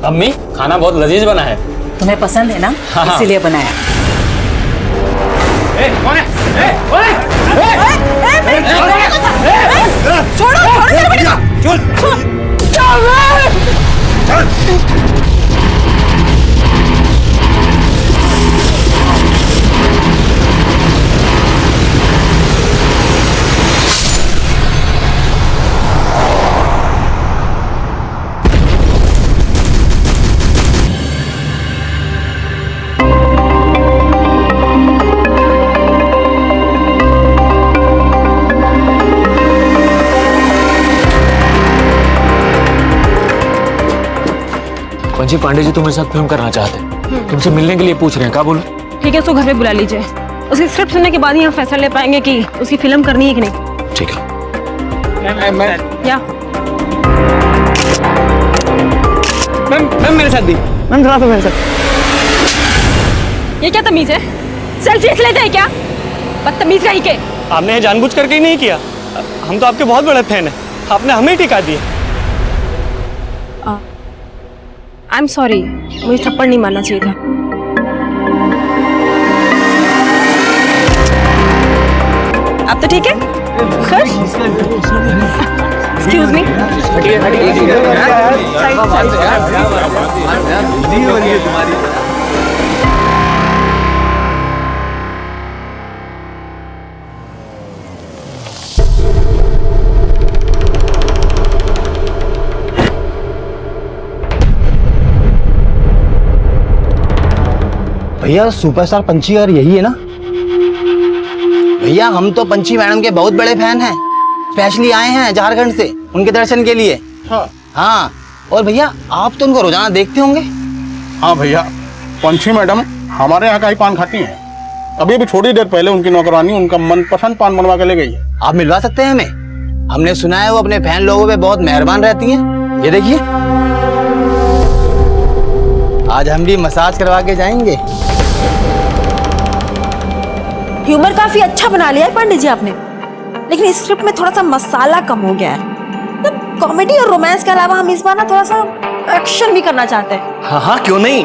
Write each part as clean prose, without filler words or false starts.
अम्मी खाना बहुत लजीज बना है। तुम्हें पसंद है ना? हाँ। इसीलिए बनाया। कौन है? छोड़ो पंची, पांडे जी तुम्हारे साथ फिल्म करना चाहते हैं, तुमसे मिलने के लिए पूछ रहे हैं, क्या बोलूं? ठीक है, उसको घर पे बुला लीजिए। उसकी स्क्रिप्ट सुनने के बाद ही हम फैसला ले पाएंगे कि उसकी फिल्म करनी है कि नहीं। ठीक है। या मैम मेरे साथ भी। मैम थोड़ा सा मेरे साथ। ये क्या तमीज है? सेल्फी लेते हैं क्या? बदतमीज रही के। आपने जानबूझ करके ही नहीं किया, हम तो आपके बहुत बड़े फैन हैं, आपने हमें ही टिका दिया। आई एम सॉरी, मुझे थप्पड़ नहीं मारना चाहिए था। अब तो ठीक है? खुश? Excuse me. भैया सुपरस्टार पंची और यही है ना? भैया हम तो पंची मैडम के बहुत बड़े फैन हैं, स्पेशली आए हैं झारखंड से उनके दर्शन के लिए। हाँ और भैया आप तो उनको रोजाना देखते होंगे। हाँ भैया, पंची मैडम हमारे यहाँ का ही पान खाती हैं। अभी भी थोड़ी देर पहले उनकी नौकरानी उनका मनपसंद पान बनवा के ले गई है। आप मिलवा सकते हैं हमें? हमने सुना है वो अपने फैन लोगों पे बहुत मेहरबान रहती हैं। ये देखिए, आज हम भी मसाज करवा के जाएंगे। ह्यूमर काफी अच्छा बना लिया है पांडे जी आपने, लेकिन इस स्क्रिप्ट में थोड़ा सा मसाला कम हो गया है। तो कॉमेडी और रोमांस के अलावा हम इस बार ना थोड़ा सा एक्शन भी करना चाहते हैं। हाँ हाँ क्यों नहीं,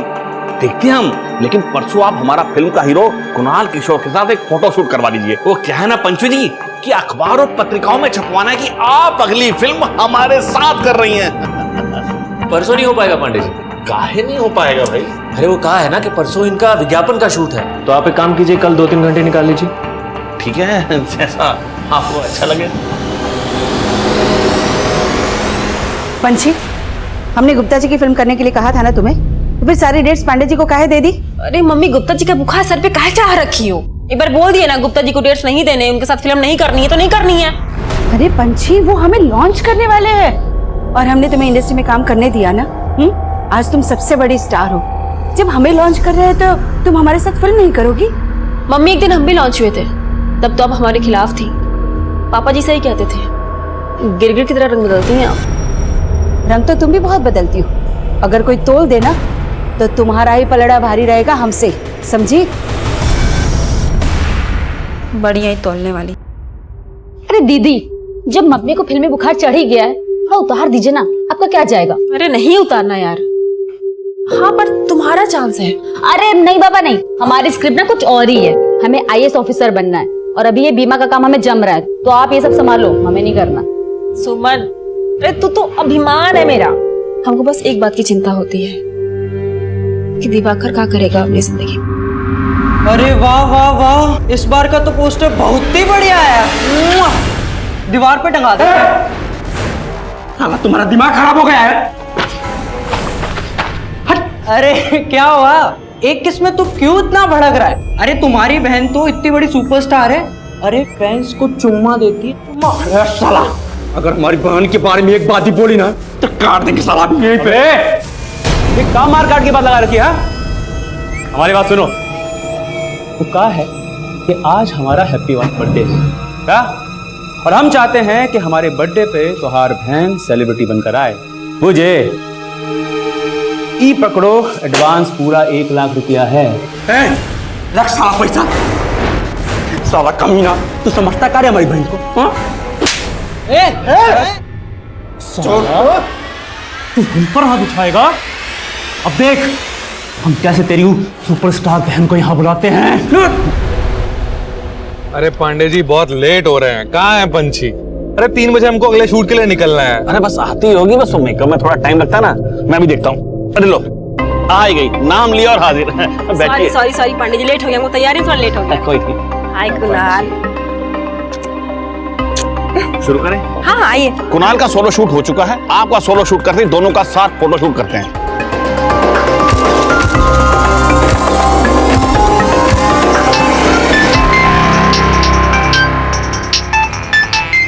देखते हैं हम। लेकिन परसों आप हमारा फिल्म का हीरो कुणाल किशोर के साथ एक फोटो शूट करवा दीजिए। वो क्या है ना पंचू जी कि अखबार और पत्रिकाओं में छपवाना है कि आप अगली फिल्म हमारे साथ कर रही हैं। परसों नहीं हो पाएगा पांडे जी। काहे नहीं हो पाएगा भाई? अरे वो कहा है ना कि परसों इनका विज्ञापन का शूट है, तो आप एक काम कीजिए, कल 2-3 घंटे निकाल लीजिए। ठीक है, जैसा आपको अच्छा लगे। पंची, हमने गुप्ता जी की फिल्म करने के लिए कहा था ना तुम्हें, तो फिर सारी डेट्स पांडे जी को काहे दे दी? अरे मम्मी, गुप्ता जी का बुखार सर पे काहे चाह रखी हो? एक बार बोल दिए ना गुप्ता जी को डेट्स नहीं देने, उनके साथ फिल्म नहीं करनी है तो नहीं करनी है। अरे पंची, वो हमें लॉन्च करने वाले हैं और हमने तुम्हें इंडस्ट्री में काम करने दिया ना। आज तुम सबसे बड़ी स्टार हो, जब हमें लॉन्च कर रहे हैं तो तुम हमारे साथ फिल्म नहीं करोगी? मम्मी, एक दिन हम भी लॉन्च हुए थे, तब तो आप हमारे खिलाफ थी। पापा जी सही कहते थे, गिरगिट की तरह रंग बदलती हैं आप। रंग तो तुम भी बहुत बदलती हो। अगर कोई तोल देना तो तुम्हारा ही पलड़ा भारी रहेगा हमसे, समझी? बढ़िया ही तोलने वाली। अरे दीदी, जब मम्मी को फिल्म में बुखार चढ़ ही गया है, थोड़ा उतार दीजिए ना, आपका क्या जाएगा? अरे नहीं उतारना यार। हाँ पर तुम्हारा चांस है। अरे नहीं बाबा नहीं, हमारी स्क्रिप्ट ना कुछ और ही है। हमें IAS ऑफिसर बनना है और अभी ये बीमा का काम हमें जम रहा है, तो आप ये सब संभालो, हमें नहीं करना। सुमन, अरे तू तो अभिमान है मेरा। हमको बस एक बात की चिंता होती है कि दिवाकर क्या करेगा अपनी जिंदगी में। अरे वाह वाह वाह, इस बार का तो पोस्टर बहुत ही बढ़िया है, दीवार पे टंगा दे। साला तुम्हारा दिमाग खराब हो गया है। अरे क्या हुआ, एक किस में तू क्यों इतना भड़क रहा है? अरे तुम्हारी बहन तो इतनी बड़ी सुपरस्टार है, अरे फैंस को चुम्मा देती है। अरे साला, अगर हमारी बहन के बारे में एक बात ही बोली ना तो काट देंगे साला भी यहीं पे। ये काम मार काट की बात लगा रखी है? हमारी बात सुनो, वो कहा है कि आज हमारा हैप्पी बर्थडे है क्या, और हम चाहते हैं कि हमारे बर्थडे पे तुम्हार बहन सेलिब्रिटी बनकर आए। मुझे ई पकड़ो, एडवांस पूरा 1 लाख रुपया है। रख साला पैसा। साला कमीना, तू समझता क्या रे हमारी बहन को? हाँ? तू हम पर हाथ उठाएगा? अब देख हम कैसे तेरी सुपरस्टार बहन को यहाँ बुलाते हैं। अरे पांडे जी बहुत लेट हो रहे हैं, कहाँ है पंछी? अरे 3 बजे हमको अगले शूट के लिए निकलना है। अरे बस आती होगी, बस मेकअप में थोड़ा टाइम लगता है ना, मैं भी देखता हूँ। अरे लो आ ही गई, नाम लिया और हाजिर। बैठिए। सॉरी पांडे जी, लेट हो गया, हमको तैयारी में थोड़ा लेट हो गया। कोई नहीं। हाय कुणाल। शुरू करें? हाँ आइए। कुणाल का सोलो शूट हो चुका है, आपका सोलो शूट करते हैं, दोनों का साथ फोटो शूट करते हैं।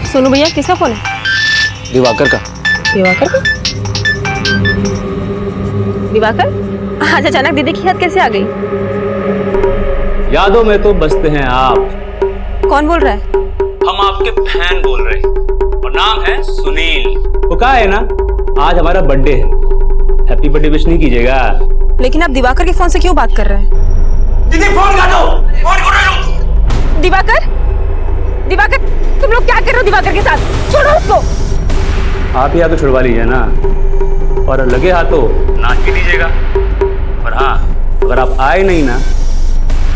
सोनू भैया किसका फोन है? दिवाकर का। दिवाकर का? दिवाकर? आज अचानक दीदी की याद कैसे आ गई? यादों में तो बसते हैं आप। कौन बोल रहा है? हम आपके फैन बोल रहे हैं और नाम है सुनील। तो कहा है ना, आज हमारा बर्थडे है, हैप्पी बर्थडे विश नहीं कीजिएगा? लेकिन आप दिवाकर के फोन से क्यों बात कर रहे हैं? दीदी फोन काटो, फोन काटो। दिवाकर, दिवाकर तुम लोग क्या कर रहे हो दिवाकर के साथ? छोड़ो उसको। आप ही आके छुड़वा लीजिए ना, और लगे हाथों नाच भी दीजिएगा। और हाँ, अगर आप आए नहीं ना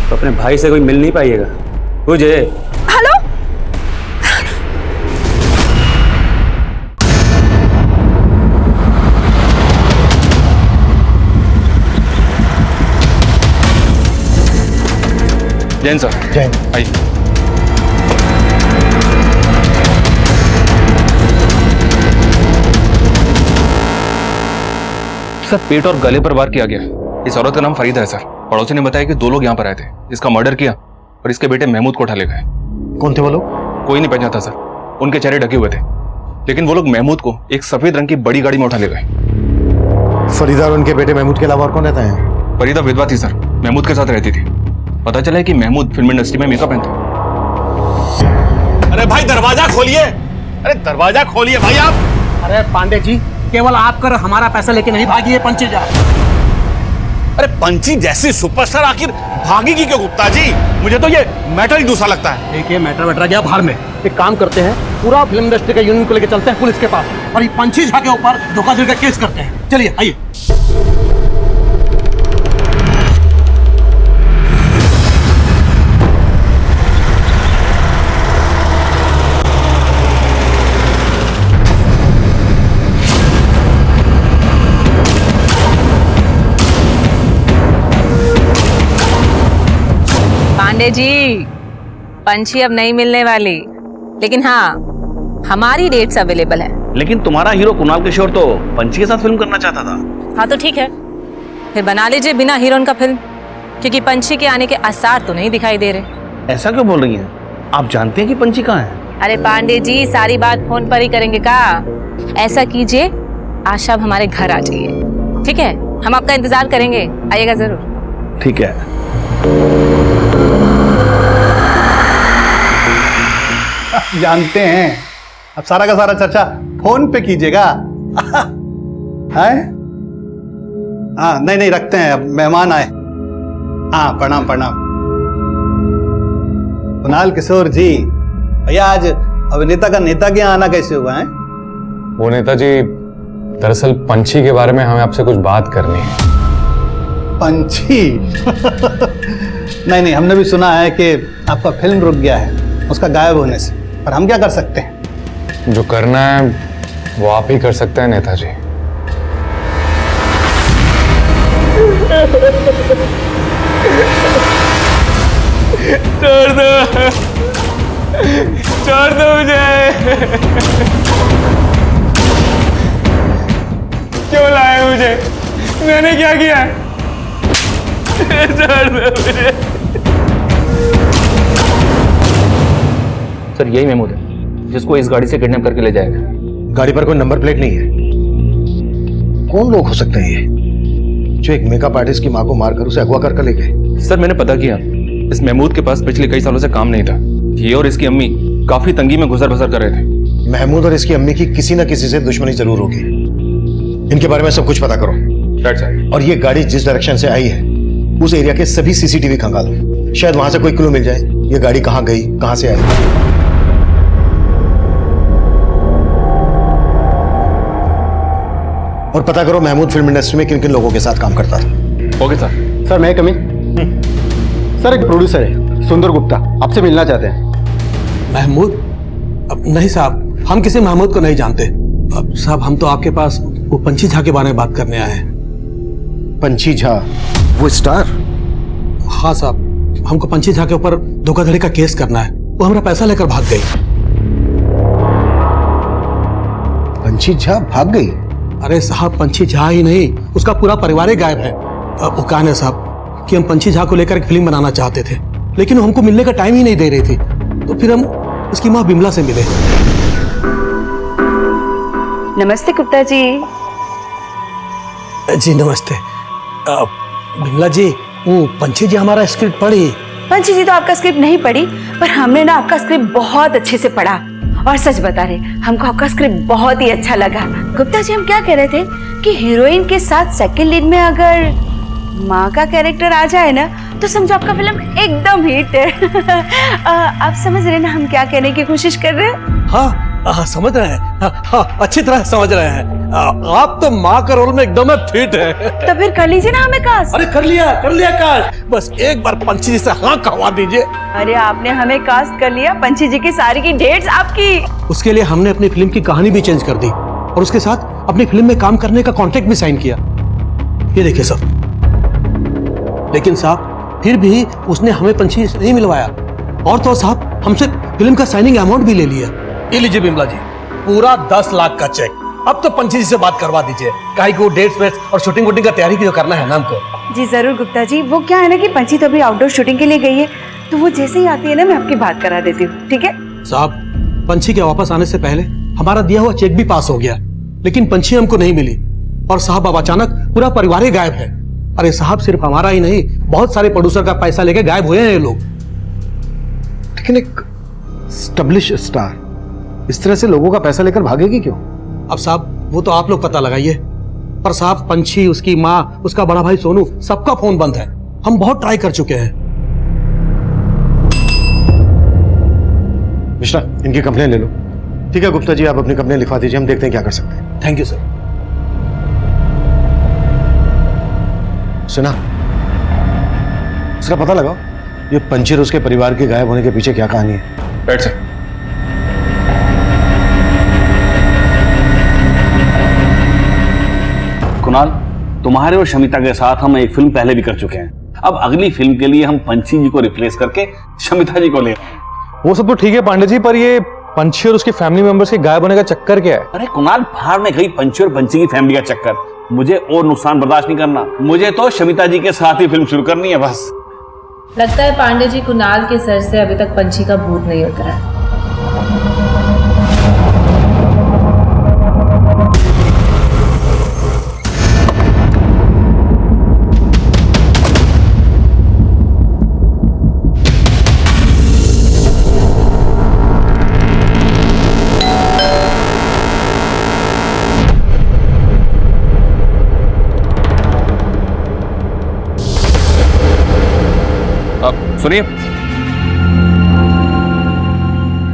तो अपने भाई से कोई मिल नहीं पाइएगा। मुझे हेलो, जैन सर। जैन आइए। सर पेट और गले पर वार किया गया। इस औरत का नाम फरीदा है सर। पड़ोसी ने बताया कि 2 लोग यहाँ पर आए थे, इसका मर्डर किया और इसके बेटे महमूद को उठा ले गए। कौन थे वो लोग? कोई नहीं पहचानता सर, उनके चेहरे ढके हुए थे, लेकिन वो लोग महमूद को एक सफेद रंग की बड़ी गाड़ी में उठा ले गए। फरीदा और उनके बेटे महमूद के अलावा और कौन रहता है? फरीदा विधवा थी सर, महमूद के साथ रहती थी। पता चला है कि महमूद फिल्म इंडस्ट्री में मेकअप मैन था। अरे भाई दरवाजा खोलिए, अरे दरवाजा खोलिए भाई आप। अरे पांडे जी, केवल आप कर हमारा पैसा लेके नहीं भागी है पंची जा। अरे पंची जैसी सुपरस्टार आखिर भागेगी क्यों गुप्ता जी? मुझे तो ये मैटर ही दूसरा लगता है। देखिए मैटर गया बाहर में, एक काम करते हैं, पूरा फिल्म इंडस्ट्री का यूनियन को लेकर चलते हैं पुलिस के पास और ये पंची झा के ऊपर धोखाधड़ी का केस करते हैं। चलिए आइए। पांडे जी, पंछी अब नहीं मिलने वाली, लेकिन हाँ हमारी डेट्स अवेलेबल है। लेकिन तुम्हारा हीरो कुणाल किशोर तो पंची के साथ फिल्म करना चाहता था। हाँ तो ठीक है, फिर बना लीजिए बिना हीरोइन का फिल्म, क्योंकि पंछी के आने के आसार तो नहीं दिखाई दे रहे। ऐसा क्यों बोल रही हैं? आप जानते हैं कि पंची कहाँ है? अरे पांडे जी, सारी बात फोन पर ही करेंगे का? ऐसा कीजिए, आज शाम हमारे घर आ जाइए, ठीक है? हम आपका इंतजार करेंगे, आइएगा जरूर। ठीक है। जानते हैं, अब सारा का सारा चर्चा फोन पे कीजिएगा। हाँ नहीं रखते हैं, अब मेहमान आए। हाँ प्रणाम प्रणाम। कुणाल किशोर जी, भैया आज अभिनेता का नेता के यहाँ आना कैसे हुआ है? वो नेताजी, दरअसल पंछी के बारे में हमें आपसे कुछ बात करनी है। पंछी? नहीं हमने भी सुना है कि आपका फिल्म रुक गया है उसका गायब होने से, पर हम क्या कर सकते हैं? जो करना है वो आप ही कर सकते हैं नेताजी। छोड़ दो मुझे। क्यों लाए मुझे? मैंने क्या किया? छोड़ दो मुझे। सर यही महमूद है जिसको इस गाड़ी से किडनैप करके ले जाएगा। गाड़ी पर कोई नंबर प्लेट नहीं है। कौन लोग हो सकते हैं ये जो एक मेकअप आर्टिस्ट की मां को मारकर उसे अगवा कर ले गए? सर मैंने पता किया, इस महमूद के पास पिछले कई सालों से काम नहीं था। ये और इसकी अम्मी काफी तंगी में गुजर बसर कर रहे थे। महमूद और इसकी अम्मी की किसी न किसी से दुश्मनी जरूर होगी। इनके बारे में सब कुछ पता करो। और ये गाड़ी जिस डायरेक्शन से आई है उस एरिया के सभी सीसीटीवी खंगालो, शायद वहां से कोई क्लू मिल जाए ये गाड़ी कहां गई, कहां से आई। और पता करो महमूद फिल्म इंडस्ट्री में किन किन लोगों के साथ काम करता था। Okay sir. सर मैं कमी सर, एक प्रोड्यूसर है सुंदर गुप्ता, आपसे मिलना चाहते हैं। महमूद? नहीं साहब, हम किसी महमूद को नहीं जानते। अब साहब हम तो आपके पास वो पंछी झा के बारे में बात करने आए हैं। पंछी झा? वो स्टार? हाँ साहब, हमको पंछी झा के ऊपर धोखाधड़ी का केस करना है। वो हमारा पैसा लेकर भाग गई। पंछी झा भाग गई? अरे साहब, पंछी झा ही नहीं, उसका पूरा परिवार ही गायब है। वो कहा है साहब कि हम पंछी झा को लेकर एक फिल्म बनाना चाहते थे, लेकिन वो हमको मिलने का टाइम ही नहीं दे रही थी। तो फिर हम उसकी माँ बिमला से मिले। नमस्ते गुप्ता जी। जी नमस्ते। बिमला जी, वो पंछी जी हमारा स्क्रिप्ट पढ़ी? पंछी जी तो आपका स्क्रिप्ट नहीं पढ़ी, पर हमने ना आपका स्क्रिप्ट बहुत अच्छे से पढ़ा। और सच बता रहे, हमको आपका स्क्रिप्ट बहुत ही अच्छा लगा। गुप्ता जी, हम क्या कह रहे थे कि हीरोइन के साथ सेकंड लीड में अगर माँ का कैरेक्टर आ जाए ना, तो समझो आपका फिल्म एकदम हिट है। आप समझ रहे ना हम क्या कहने की कोशिश कर रहे हैं? हाँ, समझ रहे हैं। हाँ, अच्छी तरह समझ रहे हैं। आप तो माँ का रोल में एकदम फिट है। तो फिर कर लीजिए ना हमें कास्ट। अरे कर लिया कास्ट। बस एक बार पंछी जी से हाँ कहवा दीजिए। अरे आपने हमें कास्ट कर लिया, पंछी जी की सारी की डेट्स आपकी। उसके लिए हमने अपनी फिल्म की कहानी भी चेंज कर दी और उसके साथ अपनी फिल्म में काम करने का कॉन्ट्रैक्ट भी साइन किया। ये देखिए सब। लेकिन साहब फिर भी उसने हमें पंछी से नहीं मिलवाया, और तो साहब हमसे फिल्म का साइनिंग अमाउंट भी ले लिया। ये लीजिए बिमला जी, पूरा 10 लाख का चेक। अब तो पंछी जी से बात करवा दीजिए, काहे को डेट्स वेट्स और शूटिंग वूटिंग का तैयारी भी जो करना है ना हमको। जी जरूर गुप्ता जी। वो क्या है ना कि पंछी तो अभी आउटडोर शूटिंग के लिए गई है, तो वो जैसे ही आती है ना मैं आपकी बात करा देती हूँ, ठीक है? साहब पंछी के वापस आने से पहले हमारा दिया हुआ चेक भी पास हो गया, लेकिन पंछी हमको नहीं मिली। और साहब अब अचानक पूरा परिवार ही गायब है। अरे साहब, सिर्फ हमारा ही नहीं, बहुत सारे प्रोड्यूसर का पैसा लेके गायब हुए हैं ये लोग। लेकिन एक स्टैब्लिश स्टार इस तरह से लोगों का पैसा लेकर भागेगी क्यों? अब साहब वो तो आप लोग पता लगाइए। पर साहब पंछी, उसकी माँ, उसका बड़ा भाई सोनू, सबका फोन बंद है। हम बहुत ट्राई कर चुके हैं। मिश्रा, इनकी कंप्लेन ले लो। ठीक है गुप्ता जी, आप अपनी कंप्लेन लिखवा दीजिए, हम देखते हैं क्या कर सकते हैं। Thank you sir. सुना, इसका पता लगाओ ये पंछी और उसके परिवार के गायब होने के पीछे क्या कहानी है। Right sir. कुणाल, तुम्हारे और शमिता के साथ हम एक फिल्म पहले भी कर चुके हैं। अब अगली फिल्म के लिए हम पंछी जी को रिप्लेस करके शमिता जी को ले। वो सब तो ठीक है पांडे जी, पर ये पंछी और उसकी फैमिली मेंबर्स के गायब होने का चक्कर क्या है? अरे कुणाल, बाहर में गई पंछी और पंछी की फैमिली का चक्कर। मुझे और नुकसान बर्दाश्त नहीं करना। मुझे तो शमिता जी के साथ ही फिल्म शुरू करनी है बस। लगता है पांडे जी, कुणाल के सर से अभी तक पंछी का भूत नहीं उतरा है। सुनिए,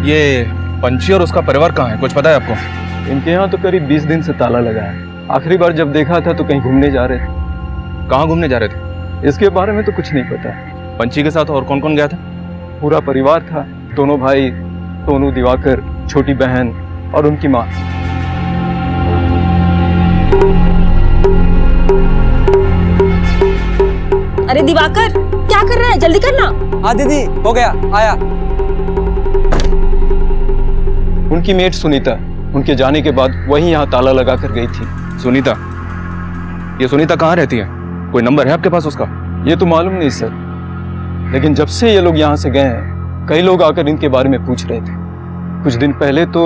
ये पंछी और उसका परिवार कहाँ है, कुछ पता है आपको? इनके यहाँ तो करीब 20 दिन से ताला लगा है। आखिरी बार जब देखा था तो कहीं घूमने जा रहे थे। कहाँ घूमने जा रहे थे? इसके बारे में तो कुछ नहीं पता। पंछी के साथ और कौन कौन गया था? पूरा परिवार था, दोनों भाई, सोनू, दिवाकर, छोटी बहन और उनकी माँ। अरे दिवाकर, क्या कर रहा है? जल्दी करना। हाँ दीदी, हो गया, आया। उनकी मेट सुनीता उनके जाने के बाद वही यहाँ ताला लगा कर गई थी। सुनीता? ये सुनीता कहाँ रहती है? कोई नंबर है आपके पास उसका? ये तो मालूम नहीं सर, लेकिन जब से ये लोग यहाँ से गए हैं कई लोग आकर इनके बारे में पूछ रहे थे। कुछ दिन पहले तो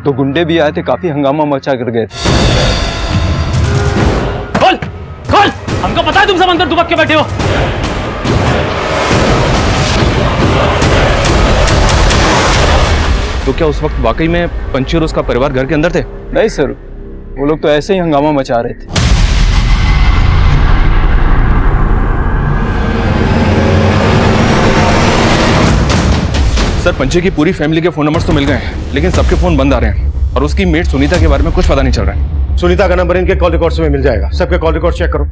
2 गुंडे भी आए थे, काफी हंगामा मचा कर गए थे। खोल, खोल! हमको पता है तुम सब अंदर दुबक के बैठे हो। तो क्या उस वक्त वाकई में पंछी और उसका परिवार घर के अंदर थे? नहीं सर, वो लोग तो ऐसे ही हंगामा मचा रहे थे। सर पंछी की पूरी फैमिली के फोन नंबर्स तो मिल गए हैं, लेकिन सबके फोन बंद आ रहे हैं और उसकी मेट सुनीता के बारे में कुछ पता नहीं चल रहा है। सुनीता का नंबर इनके कॉल रिकॉर्ड्स में मिल जाएगा। सबके कॉल रिकॉर्ड चेक करो।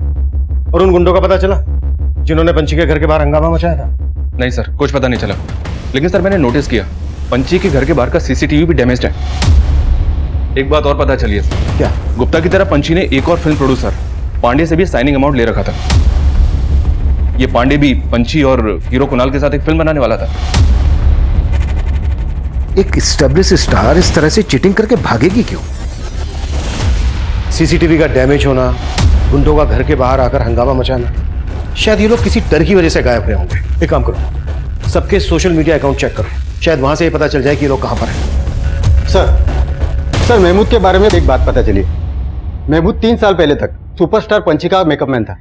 और उन गुंडों का पता चला जिन्होंने पंची के घर के बाहर हंगामा मचाया था? नहीं सर, कुछ पता नहीं चला। लेकिन सर मैंने नोटिस किया पंची के घर के बाहर का सीसीटीवी भी डैमेज्ड है। एक बात और पता चली है। क्या? गुप्ता की तरह पंची ने एक और फिल्म प्रोड्यूसर पांडे से भी साइनिंग अमाउंट ले रखा था। ये पांडे भी पंची और हीरो कुणाल के साथ एक फिल्म बनाने वाला था। एक एस्टेब्लिश स्टार इस तरह से चीटिंग करके भागेगी क्यों? सीसीटीवी का डैमेज होना, गुंडों का घर के बाहर आकर हंगामा मचाना, शायद ये लोग किसी डर की वजह से गायब हुए होंगे। एक काम करो, सबके सोशल मीडिया अकाउंट चेक करो, शायद वहां से ये पता चल जाए कि ये लोग कहां पर हैं। सर महमूद के बारे में एक बात पता चली। महमूद 3 साल पहले तक सुपरस्टार पंची का मेकअप मैन था।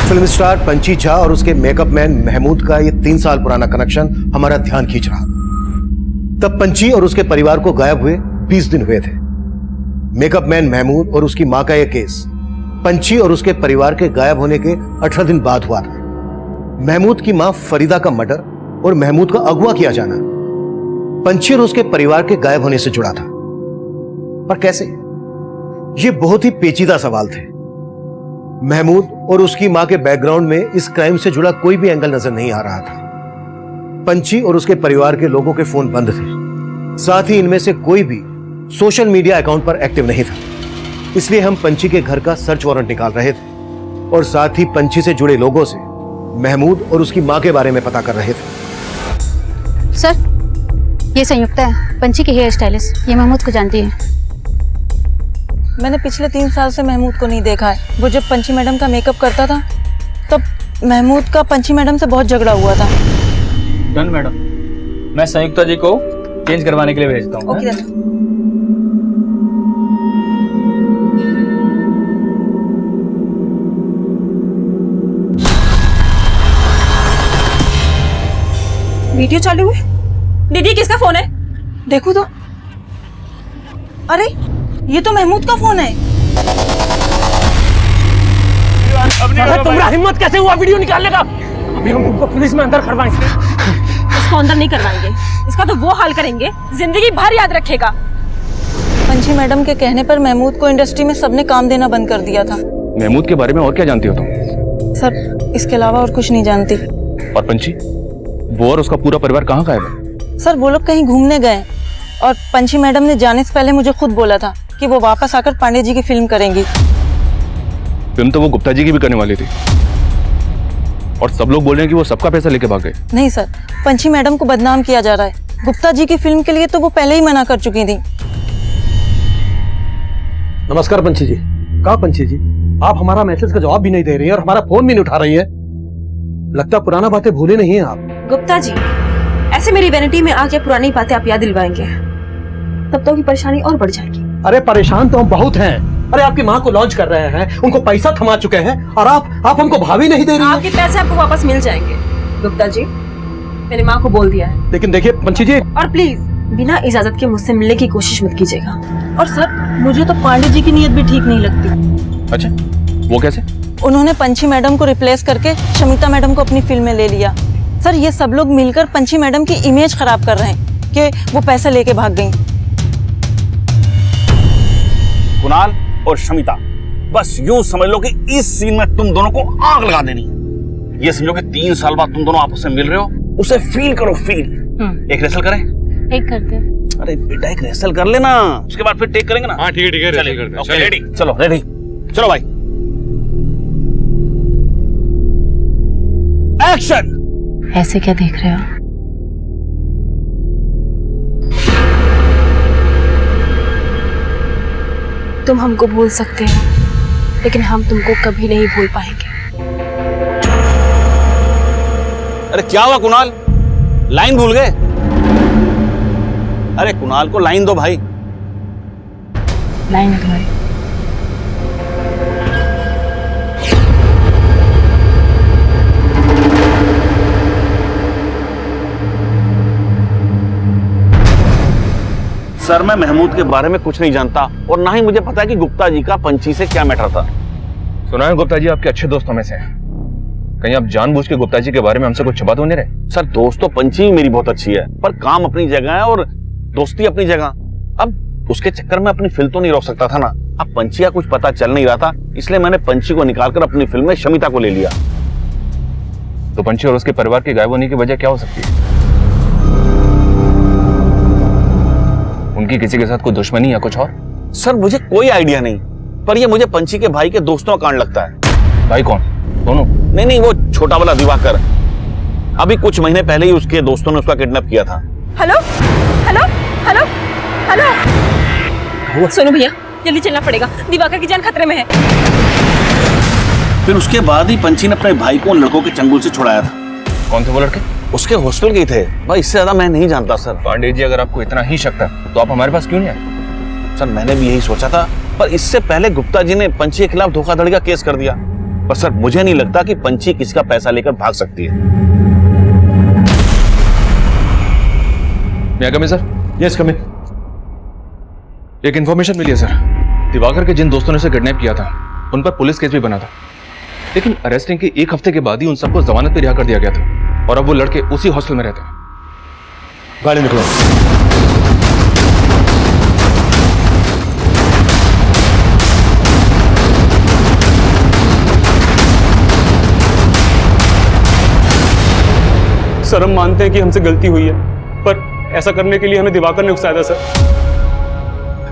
फिल्म स्टार पंची झा और उसके मेकअप मैन महमूद का ये 3 साल पुराना कनेक्शन हमारा ध्यान खींच रहा। तब पंची और उसके परिवार को गायब हुए 20 दिन हुए थे। मेकअप मैन महमूद और उसकी मां का यह केस पंची और उसके परिवार के गायब होने के 18 दिन बाद हुआ था। महमूद की मां फरीदा का मर्डर और महमूद का अगवा किया जाना पंची और उसके परिवार के गायब होने से जुड़ा था। पर कैसे? ये बहुत ही पेचीदा सवाल थे। महमूद और उसकी मां के बैकग्राउंड में इस क्राइम से जुड़ा कोई भी एंगल नजर नहीं आ रहा था। पंची और उसके परिवार के लोगों के फोन बंद थे। साथ ही इनमें से कोई भी सोशल मीडिया अकाउंट पर एक्टिव नहीं था। इसलिए हम पंची के घर का सर्च वारंट निकाल रहे थे और साथ ही पंची से जुड़े लोगों से महमूद और उसकी मां के बारे में पता कर रहे थे। सर, ये संयुक्ता है, पंची की हेयर स्टाइलिस्ट। ये महमूद को जानती है। मैंने पिछले 3 साल से महमूद को नहीं देखा है। वो जब पंची मैडम का मेकअप करता था तब महमूद का पंची मैडम से बहुत झगड़ा हुआ था। डन मैडम, मैं संयुक्ता जी को चेंज करवाने के लिए भेजता हूँ। ओके दादा। वीडियो चालू है। दीदी किसका फोन है? देखो तो। अरे ये तो महमूद का फोन है। तुम्हारा हिम्मत कैसे हुआ वीडियो निकालने का? अभी हम तुमको पुलिस में अंदर करवाएंगे। इसको अंदर नहीं करवाएंगे, इसका तो वो हाल करेंगे जिंदगी भर याद रखेगा। पंची मैडम के कहने पर महमूद को इंडस्ट्री में सबने काम देना बंद कर दिया था। महमूद के बारे में और क्या जानती हो तुम? सर इसके अलावा और कुछ नहीं जानती। और पंची, वो और उसका पूरा परिवार कहाँ गायब है? सर वो लोग कहीं घूमने गए और पंची मैडम ने जाने से पहले मुझे खुद बोला था कि वो वापस आकर पांडे जी की फिल्म करेंगी। फिल्म तो वो गुप्ता जी की भी करने वाली थी और सब लोग बोल रहे हैं कि वो सबका पैसा लेके भाग गए। नहीं सर, पंची मैडम को बदनाम किया जा रहा है। गुप्ता जी की फिल्म के लिए तो वो पहले ही मना कर चुकी थी। नमस्कार पंची जी। कहा पंची जी, आप हमारा मैसेज का जवाब भी नहीं दे रही है और हमारा फोन भी नहीं उठा रही है। लगता पुराना बातें भूले नहीं है आप। गुप्ता जी, ऐसे मेरी वैनिटी में आके पुरानी बातें आप याद दिलवाएंगे तब तो की परेशानी और बढ़ जाएगी। अरे परेशान तो हम बहुत हैं। अरे आपकी माँ को लॉन्च कर रहे हैं, उनको पैसा थमा चुके हैं और आप हमको भाभी नहीं दे रही हैं। आपके पैसे आपको वापस मिल जाएंगे गुप्ता जी, मैंने माँ को बोल दिया है। लेकिन देखिए पंची जी, और प्लीज बिना इजाजत के मुझसे मिलने की कोशिश मत कीजिएगा। और सर मुझे तो पांडे जी की नीयत भी ठीक नहीं लगती। अच्छा, वो कैसे? उन्होंने पंची मैडम को रिप्लेस करके शमिता मैडम को अपनी फिल्म में ले लिया। सर ये सब लोग मिलकर पंची मैडम की इमेज खराब कर रहे हैं कि वो पैसे लेके भाग गई। कुणाल और शमिता, बस यूं समझ लो कि इस सीन में तुम दोनों को आग लगा देनी है। ये समझो कि 3 साल बाद तुम दोनों आपस में मिल रहे हो, उसे फील करो, फील। एक रेसल करें? एक करते हैं। अरे बेटा एक रेसल कर लेना, उसके बाद फिर टेक करेंगे ना। हाँ ठीक है, रेसल करते हैं। ओके रेडी, चलो रेडी, चलो भाई एक्शन। ऐसे क्या देख रहे हो? तुम हमको भूल सकते हैं लेकिन हम तुमको कभी नहीं भूल पाएंगे। अरे क्या हुआ कुणाल, लाइन भूल गए? अरे कुणाल को लाइन दो भाई। लाइन तुम्हारी। सर मैं महमूद के बारे में कुछ नहीं जानता और ना ही मुझे पता है कि गुप्ता जी का पंची से क्या मैटर था। सुना है गुप्ता जी आपके अच्छे दोस्तों में से हैं। कहीं आप जानबूझ के गुप्ता जी के बारे में हमसे कुछ छुपा तो नहीं रहे? सर दोस्त तो पंची मेरी बहुत अच्छी है, पर काम अपनी जगह है और दोस्ती अपनी जगह। अब उसके चक्कर में अपनी फिल्म तो नहीं रोक सकता था ना। अब पंची का कुछ पता चल नहीं रहा था, इसलिए मैंने पंची को निकालकर अपनी फिल्म में शमिता को ले लिया। तो पंची और उसके परिवार के गायब होने की वजह क्या हो सकती है? उनकी किसी के साथ कोई दुश्मनी या कुछ और? सर मुझे कोई आइडिया नहीं, पर ये मुझे पंची के भाई के दोस्तों का कांड लगता है। भाई कौन? दोनों? नहीं, वो छोटा वाला दिवाकर। अभी कुछ महीने पहले ही उसके दोस्तों ने उसका किडनैप किया था। हेलो हेलो हेलो हेलो, सुनो भैया, जल्दी चलना पड़ेगा, दिवाकर की जान खतरे में है। फिर उसके बाद ही पंची ने अपने भाई को उन लड़कों के चंगुल से छुड़ाया था। कौन थे वो लड़के? उसके हॉस्टल के थे भाई, इससे ज्यादा मैं नहीं जानता सर। पांडे जी, अगर आपको इतना ही शक था तो आप हमारे पास क्यों नहीं आए? सर मैंने भी यही सोचा था, पर इससे पहले गुप्ता जी ने पंची के खिलाफ धोखाधड़ी का केस कर दिया। पर सर मुझे नहीं लगता कि पंची किसी का पैसा लेकर भाग सकती है। मैं कम सर? यस कम इन। एक इन्फॉर्मेशन मिली है सर, दिवाकर के जिन दोस्तों ने उसे किडनैप किया था उन पर पुलिस केस भी बना था, लेकिन अरेस्टिंग के एक हफ्ते के बाद ही उन सबको जमानत पर रिहा कर दिया गया था और अब वो लड़के उसी हॉस्टल में रहते हैं। गाड़ी निकलो। सर हम मानते हैं कि हमसे गलती हुई है, पर ऐसा करने के लिए हमें दिवाकर ने उकसाया था सर।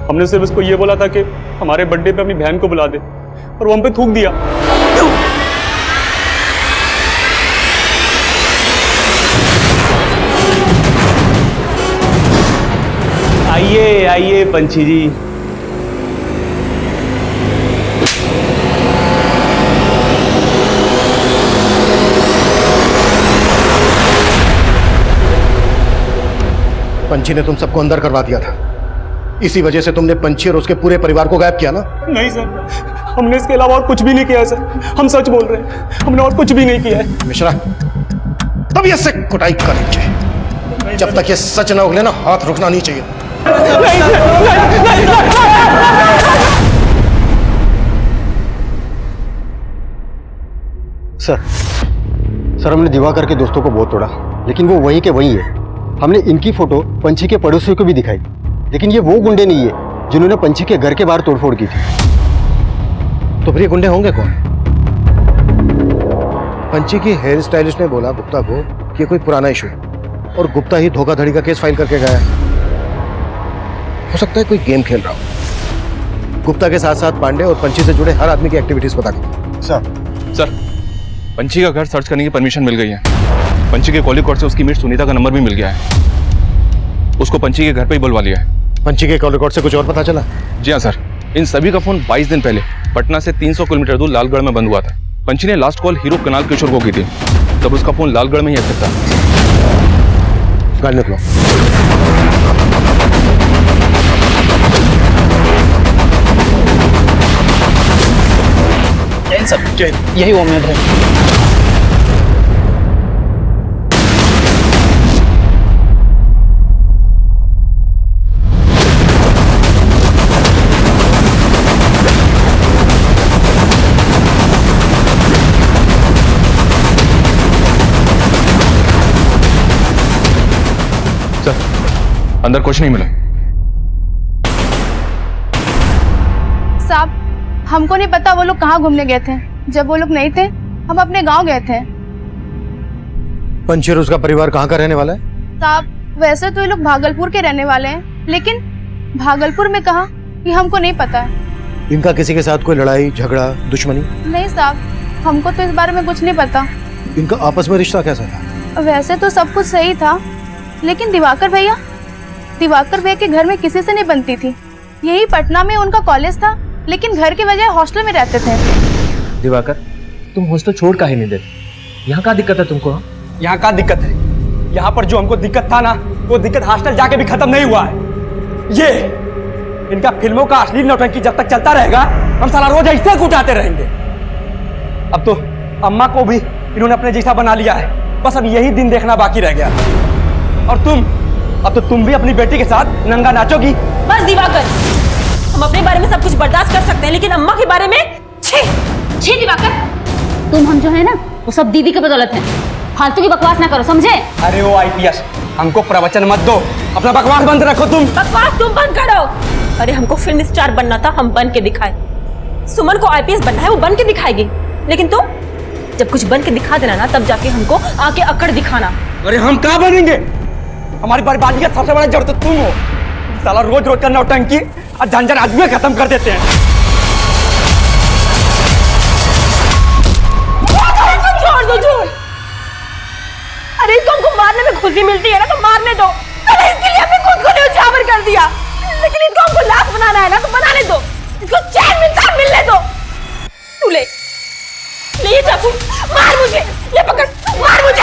हमने सिर्फ उसको ये बोला था कि हमारे बर्थडे पे अपनी बहन को बुला दे, और वो हम पे थूक दिया। आइए आइए पंची जी। पंची ने तुम सबको अंदर करवा दिया था, इसी वजह से तुमने पंची और उसके पूरे परिवार को गायब किया ना? नहीं सर, हमने इसके अलावा और कुछ भी नहीं किया है सर, हम सच बोल रहे हैं, हमने और कुछ भी नहीं किया है। मिश्रा, तब ये से कुटाई कर लीजिए, जब तक ये सच ना उगले ना हाथ रुकना नहीं चाहिए। सर हमने दिवाकर के दोस्तों को बहुत तोड़ा, लेकिन वो वही के वही है। हमने इनकी फोटो पंची के पड़ोसियों को भी दिखाई, लेकिन ये वो गुंडे नहीं है जिन्होंने पंची के घर के बाहर तोड़फोड़ की थी। तो फिर ये गुंडे होंगे कौन? पंची की हेयर स्टाइलिस्ट ने बोला गुप्ता को कि कोई पुराना इशू है और गुप्ता ही धोखाधड़ी का केस फाइल करके गया है। हो सकता है कोई गेम खेल रहा हो। गुप्ता के साथ साथ पांडे और पंची से जुड़े हर आदमी की एक्टिविटीज पता करो। सर पंची का घर सर्च करने की परमिशन मिल गई है। पंची के कॉल रिकॉर्ड से उसकी मीट सुनीता का नंबर भी मिल गया है। उसको पंची के घर पे ही बुलवा लिया है। पंची के कॉल रिकॉर्ड से कुछ और पता चला? जी हाँ सर, इन सभी का फोन 22 दिन पहले पटना से 300 किलोमीटर दूर लालगढ़ में बंद हुआ था। पंची ने लास्ट कॉल हीरो कुणाल किशोर को की थी, तब उसका फोन लालगढ़ में ही स्थित था। गाड़ी निकलो। यही उम्मीद है। सर अंदर कुछ नहीं मिला। साहब हमको नहीं पता वो लोग कहाँ घूमने गए थे। जब वो लोग नहीं थे हम अपने गांव गए थे। पंची और उसका परिवार कहाँ का रहने वाला है? साहब वैसे तो ये लोग भागलपुर के रहने वाले हैं, लेकिन भागलपुर में कहाँ ये हमको नहीं पता है। इनका किसी के साथ कोई लड़ाई झगड़ा दुश्मनी? नहीं साहब, हमको तो इस बारे में कुछ नहीं पता। इनका आपस में रिश्ता कैसा था? वैसे तो सब कुछ सही था, लेकिन दिवाकर भैया के घर में किसी से नहीं बनती थी। यही पटना में उनका कॉलेज था, लेकिन घर के बजाय हॉस्टल में रहते थे। दिवाकर तुम हॉस्टल छोड़ काहे नहीं देते? यहाँ का दिक्कत है तुमको? यहाँ का दिक्कत है, यहाँ पर जो हमको दिक्कत था ना, वो दिक्कत हॉस्टल जाके भी खत्म नहीं हुआ है। ये इनका फिल्मों का असली नौटंकी जब तक चलता रहेगा, हम साला रोज ऐसे कुटाते रहेंगे। अब तो अम्मा को भी इन्होंने अपने जैसा बना लिया है, बस अब यही दिन देखना बाकी रह गया। और अब तो तुम भी अपनी बेटी के साथ नंगा नाचोगी। बस दिवाकर, हम अपने बारे में सब कुछ बर्दाश्त कर सकते हैं, लेकिन अम्मा के बारे में छी दिवाकर। तुम हम जो है ना वो सब दीदी के बदौलत है। फालतू की बकवास ना करो, समझे? अरे वो आईपीएस, हमको प्रवचन मत दो, अपना बकवास बंद रखो। तुम बकवास तुम बंद करो। अरे हमको फिल्म स्टार बनना था, हम बन के दिखाए। सुमन को आईपीएस बनना है, वो बन के दिखाएगी। लेकिन तुम जब कुछ बन के दिखा देना ना, तब जाके हमको आके अकड़ दिखाना। अरे हम क्या बनेंगे? हमारी बर्बादी का सबसे बड़ा जड़ तो तुम हो। साला रोज रोज का नौटंकी और झंझट आदमी खत्म कर देते हैं। छोड़ दो, छोड़। अरे इसको हमको मारने में खुशी मिलती है ना, तो मारने दो। अरे इसके लिए हमने खुद को न्यौछावर कर दिया, लेकिन इसको हमको लाश बनाना है ना, तो बनाने दो। इसको चैन मिलता है, मिलने दो। तू ले ये चाकू, मार मुझे, ये पकड़, मार मुझे,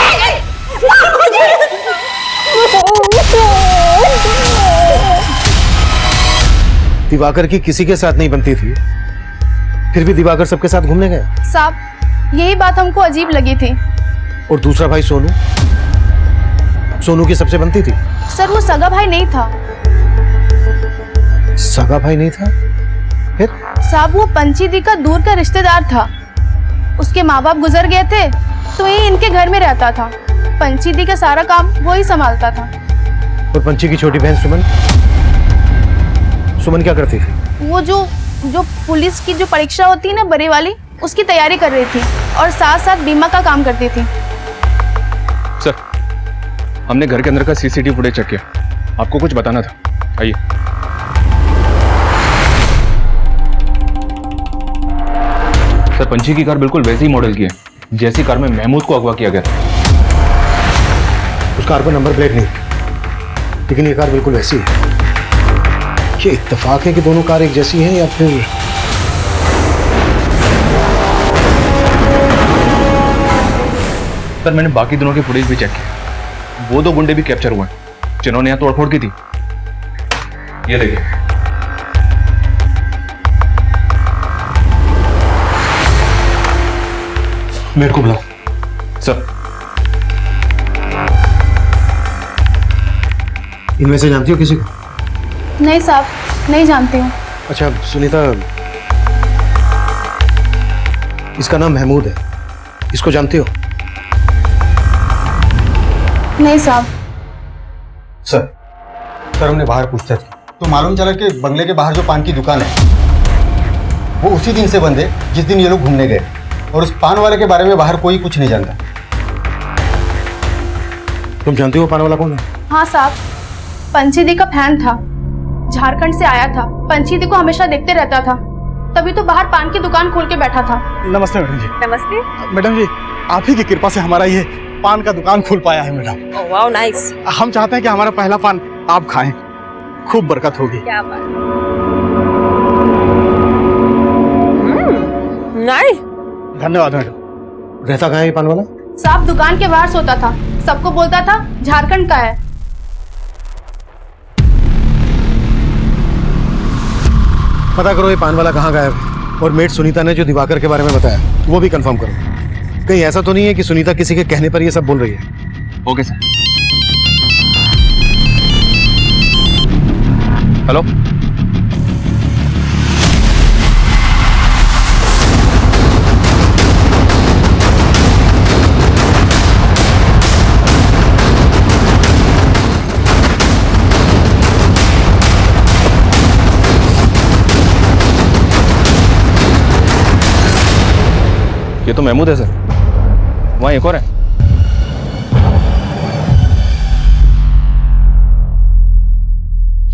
मार मुझे। दिवाकर की किसी के साथ नहीं बनती थी, फिर भी दिवाकर सबके साथ घूमने गए। साहब यही बात हमको अजीब लगी थी। और दूसरा भाई सोनू, सोनू की सबसे बनती थी। सर वो सगा भाई नहीं था। सगा भाई नहीं था? फिर? साहब वो पंची दी का दूर का रिश्तेदार था। उसके माँ बाप गुजर गए थे, तो ये इनके घर में रहता था। पंची दी का सारा काम वो ही संभालता था। और पंची की छोटी बहन सुमन, सुमन क्या करती थी? वो जो पुलिस की जो परीक्षा होती है ना, बड़े वाली, उसकी तैयारी कर रही थी और साथ साथ बीमा का काम करती थी। सर, हमने घर के अंदर का सीसीटीवी फुटेज चेक किया, आपको कुछ बताना था। आइए। सर, पंची की कार बिल्कुल वैसी ही मॉडल की है जैसी कार में महमूद को अगवा किया गया था। उस कार पर नंबर प्लेट नहीं, लेकिन ये कार बिल्कुल वैसी है। ये इत्तेफाक है कि दोनों कार एक जैसी हैं, या फिर सर, मैंने बाकी दोनों के फुटेज भी चेक किया, वो दो गुंडे भी कैप्चर हुए जिन्होंने यहाँ तोड़फोड़ की थी। ये देखिए। मेरे को बुलाओ। सर, इनमें से जानती हो किसी को? नहीं साहब, नहीं जानती हूँ। अच्छा सुनीता, इसका नाम महमूद है, इसको जानती हो? नहीं साहब। सर हमने बाहर पूछताछ की तो मालूम चला कि बंगले के बाहर जो पान की दुकान है वो उसी दिन से बंद है जिस दिन ये लोग घूमने गए, और उस पान वाले के बारे में बाहर कोई कुछ नहीं जानता। तुम जानती हो पान वाला कौन है? हाँ साहब, पंची दी का फैन था, झारखंड से आया था। पंची दी को हमेशा देखते रहता था, तभी तो बाहर पान की दुकान खोल के बैठा था। नमस्ते मैडम जी। नमस्ते मैडम जी, आप ही की कृपा से हमारा ये पान का दुकान खुल पाया है मैडम। Wow, nice. हम चाहते हैं कि हमारा पहला पान आप खाएं, खूब बरकत होगी। क्या बात। नाइस। धन्यवाद मैडम। रहता कहाँ है ये पान वाला? साहब दुकान के बाहर सोता था, सबको बोलता था झारखंड का है। पता करो ये पान वाला कहाँ गायब है, और मेट सुनीता ने जो दिवाकर के बारे में बताया वो भी कंफर्म करो। कहीं ऐसा तो नहीं है कि सुनीता किसी के कहने पर ये सब बोल रही है? Okay sir. हेलो, ये तो महमूद है सर, वहां एक और है।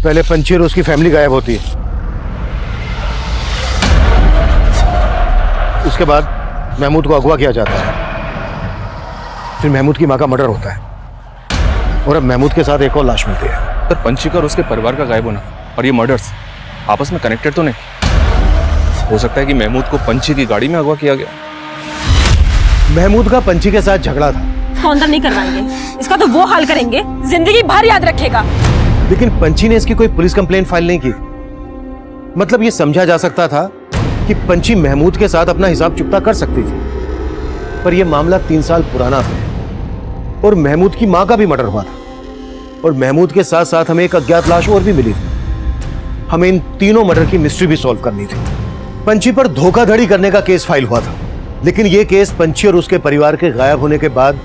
पहले पंची और उसकी फैमिली गायब होती है, उसके बाद महमूद को अगवा किया जाता है, फिर महमूद की मां का मर्डर होता है, और अब महमूद के साथ एक और लाश मिलती है। सर, पंची का और उसके परिवार का गायब होना और ये मर्डर्स आपस में कनेक्टेड तो नहीं? हो सकता है कि महमूद को पंची की गाड़ी में अगवा किया गया। महमूद का पंची के साथ झगड़ा था। अंदर नहीं करवाएंगे, इसका तो वो हाल करेंगे जिंदगी भर याद रखेगा। लेकिन पंची ने इसकी कोई पुलिस कंप्लेंट फाइल नहीं की। मतलब ये समझा जा सकता था कि पंची महमूद के साथ अपना हिसाब चुकता कर सकती थी, पर यह मामला 3 साल पुराना था, और महमूद की मां का भी मर्डर हुआ था, और महमूद के साथ साथ हमें एक अज्ञात लाश और भी मिली थी। हमें इन तीनों मर्डर की मिस्ट्री भी सॉल्व करनी थी। पंची पर धोखाधड़ी करने का केस फाइल हुआ था, लेकिन यह केस पंची और उसके परिवार के गायब होने के बाद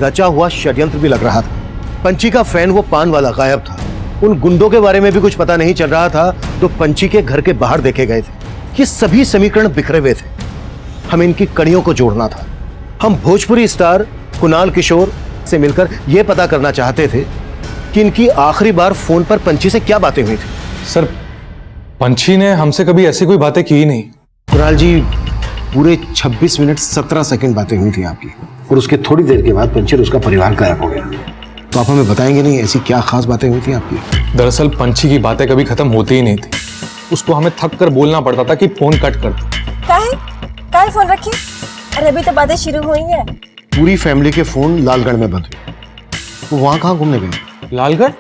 रचा हुआ षड्यंत्र भी लग रहा था। पंची का फैन वो पान वाला गायब था, उन गुंडों के बारे में भी कुछ पता नहीं चल रहा था तो पंची के घर के बाहर देखे गए थे। ये सभी समीकरण बिखरे हुए थे। हमें इनकी कड़ियों को जोड़ना था। हम भोजपुरी स्टार कुणाल किशोर से मिलकर यह पता करना चाहते थे कि इनकी आखिरी बार फोन पर पंची से क्या बातें हुई थी। सर, पंची ने हमसे कभी ऐसी कोई बातें की ही नहीं। कुणाल जी, पूरे 26 मिनट 17 सेकंड बातें हुई थी आपकी, और उसके थोड़ी देर के बाद पंची और उसका परिवार गायब हो गया। तो आप हमें बताएंगे नहीं ऐसी क्या खास बातें हुई थी आपकी? दरअसल पंची की बातें कभी खत्म होती ही नहीं थी। उसको हमें थक कर बोलना पड़ता था कि फोन कट कर दो। काहे फोन रखी? अरे अभी तो बातें शुरू हुई हैं। पूरी फैमिली के फोन लालगढ़ में बंद हुए। वो वहां कहाँ घूमने गए? लालगढ़?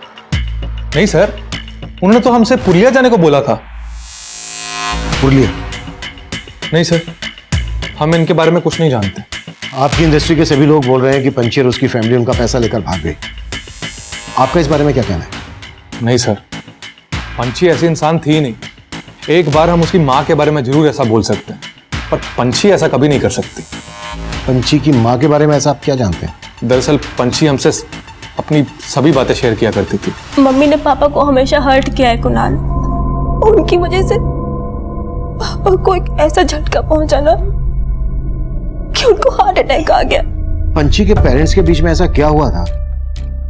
नहीं सर, उन्होंने तो हमसे पुरलिया जाने को बोला था। पुरलिया? नहीं सर, हम इनके बारे में कुछ नहीं जानते। आपकी इंडस्ट्री के सभी लोग बोल रहे हैं कि पंची और उसकी फैमिली उनका पैसा लेकर भाग गई। आपका इस बारे में क्या कहना है? नहीं सर, पंची ऐसी इंसान थी नहीं। एक बार हम उसकी माँ के बारे में जरूर ऐसा बोल सकते हैं, पर पंची ऐसा कभी नहीं कर सकती। पंची की माँ के बारे में ऐसा आप क्या जानते हैं? दरअसल पंची हमसे अपनी सभी बातें शेयर किया करती थी। मम्मी ने पापा को हमेशा हर्ट किया है कुणाल। उनकी वजह से पापा को एक ऐसा झटका पहुंचा ना कि उनको हार्ट अटैक आ गया। पंची के पेरेंट्स के बीच में ऐसा क्या हुआ था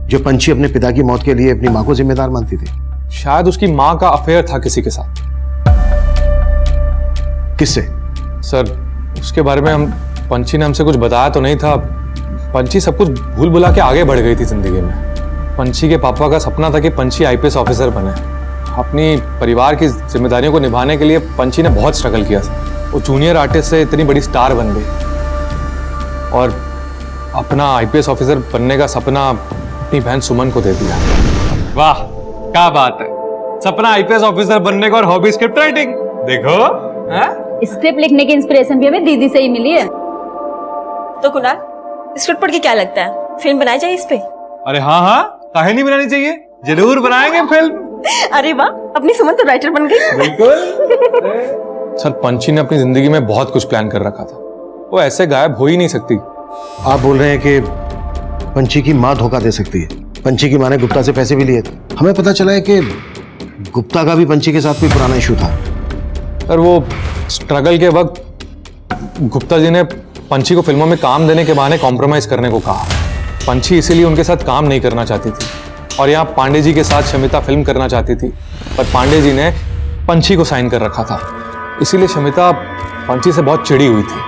जो पंची अपने पिता की मौत के लिए अपनी माँ को जिम्मेदार मानती थी? शायद उसकी माँ का अफेयर था किसी के साथ। किससे? सर, उसके बारे में पंची ने हमसे कुछ बताया तो नहीं था। पंची सब कुछ भूल भुला के आगे बढ़ गई थी जिंदगी में। पंची के पापा का सपना था कि पंची आईपीएस ऑफिसर बने। अपनी परिवार की जिम्मेदारियों को निभाने के लिए पंची ने बहुत स्ट्रगल किया था। वो जूनियर आर्टिस्ट से इतनी बड़ी स्टार बन गई और अपना आईपीएस ऑफिसर बनने का सपना अपनी बहन सुमन को दे दिया। वाह, क्या बात है। सपना आईपीएस ऑफिसर बनने का और हॉबी स्क्रिप्ट राइटिंग। देखो, स्क्रिप्ट लिखने की इंस्पिरेशन भी हमें दीदी से ही मिली है। तो कुणाल, स्क्रिप्ट पढ़ के क्या लगता है, फिल्म बनाई जाए इस पे? अरे हाँ हाँ, काहे नहीं बनानी चाहिए, जरूर बनाएंगे फिल्म। अरे वाह, अपनी सुमन तो राइटर बन गई। बिल्कुल। सर, पंची ने अपनी जिंदगी में बहुत कुछ प्लान कर रखा था। वो ऐसे गायब हो ही नहीं सकती। आप बोल रहे हैं कि पंची की माँ धोखा दे सकती है? पंची की माँ ने गुप्ता से पैसे भी लिए थे। हमें पता चला है कि गुप्ता का भी पंची के साथ कोई पुराना इशू था। सर, वो स्ट्रगल के वक्त गुप्ता जी ने पंची को फिल्मों में काम देने के बहाने कॉम्प्रोमाइज करने को कहा। पंची इसीलिए उनके साथ काम नहीं करना चाहती थी और यहाँ पांडे जी के साथ शमिता फिल्म करना चाहती थी, पर पांडे जी ने पंची को साइन कर रखा था। इसीलिए शमिता पंची से बहुत चिड़ी हुई थी।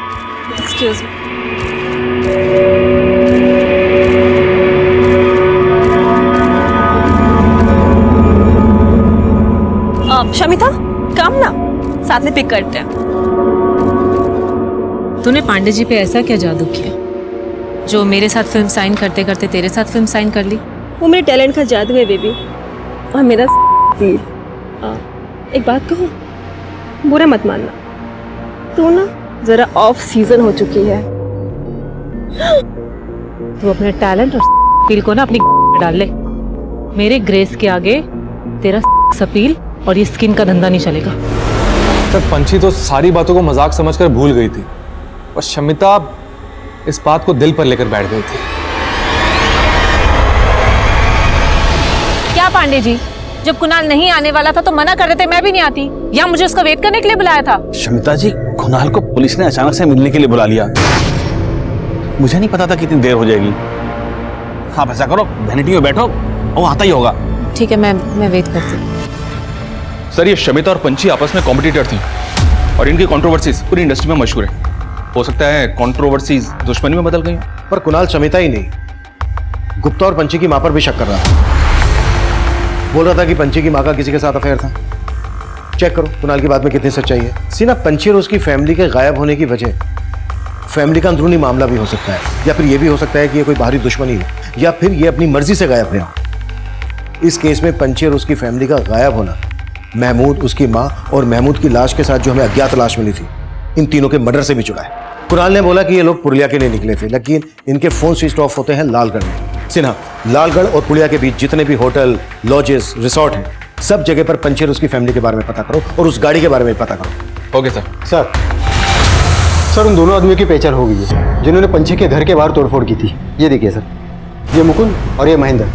Excuse me. शमिता, काम ना साथ में पिक करते हैं। तूने पांडे जी पे ऐसा क्या जादू किया जो मेरे साथ फिल्म साइन करते करते तेरे साथ फिल्म साइन कर ली? वो मेरे टैलेंट का जादू है बेबी, और मेरा दिल। एक बात कहूँ, बुरा मत मानना, तू ना जरा ऑफ सीजन हो चुकी है। तू अपने टैलेंट और अपील को ना अपनी में डाल ले। मेरे ग्रेस के आगे तेरा अपील और ये स्किन का धंधा नहीं चलेगा। सर, पंची तो सारी बातों को मजाक समझकर भूल गई थी और शमिता इस बात को दिल पर लेकर बैठ गई थी। क्या पांडे जी, जब कुणाल नहीं आने वाला था तो मना कर देते, मैं भी नहीं आती। या मुझे उसको वेट करने के लिए बुलाया था? शमिता जी, कुणाल को पुलिस ने अचानक से मिलने के लिए बुला लिया। मुझे नहीं पता था कितनी देर हो जाएगी। आप ऐसा करो, वैनिटी में बैठो, वो आता ही होगा। ठीक है, मैं वेट करती हूँ। सर, ये शमिता और पंची आपस में कॉम्पिटिटर थी और इनकी कंट्रोवर्सीज पूरी इंडस्ट्री में मशहूर है। हो सकता है कंट्रोवर्सीज दुश्मनी में बदल गई। पर कुणाल शमिता ही नहीं, गुप्ता और पंची की माँ पर भी शक कर रहा था। बोल रहा था कि पंची की माँ का किसी के साथ अफेयर था। चेक करो कुणाल की बात में कितनी सच्चाई है। सीना, पंची और उसकी फैमिली के गायब होने की वजह फैमिली का अंदरूनी मामला भी हो सकता है, या फिर यह भी हो सकता है कि ये कोई बाहरी दुश्मनी हो, या फिर ये अपनी मर्जी से गायब हुआ हो। इस केस में पंची और उसकी फैमिली का गायब होना महमूद, उसकी माँ और महमूद की लाश के साथ जो हमें अज्ञात लाश मिली थी, इन तीनों के मर्डर से भी जुड़ा है। कुणाल ने बोला कि ये लोग पुरलिया के लिए निकले थे, लेकिन इनके फोन स्विच ऑफ होते हैं लालगढ़ में। सिन्हा, लालगढ़ और पुरलिया के बीच जितने भी होटल, लॉजेस, रिसोर्ट हैं, सब जगह पर पंची और उसकी फैमिली के बारे में पता करो और उस गाड़ी के बारे में पता करो। Okay sir. सर, उन दोनों आदमियों की पहचान हो गई है जिन्होंने पंची के घर के बाहर तोड़फोड़ की थी। ये देखिए सर, ये मुकुंद और ये महेंद्र,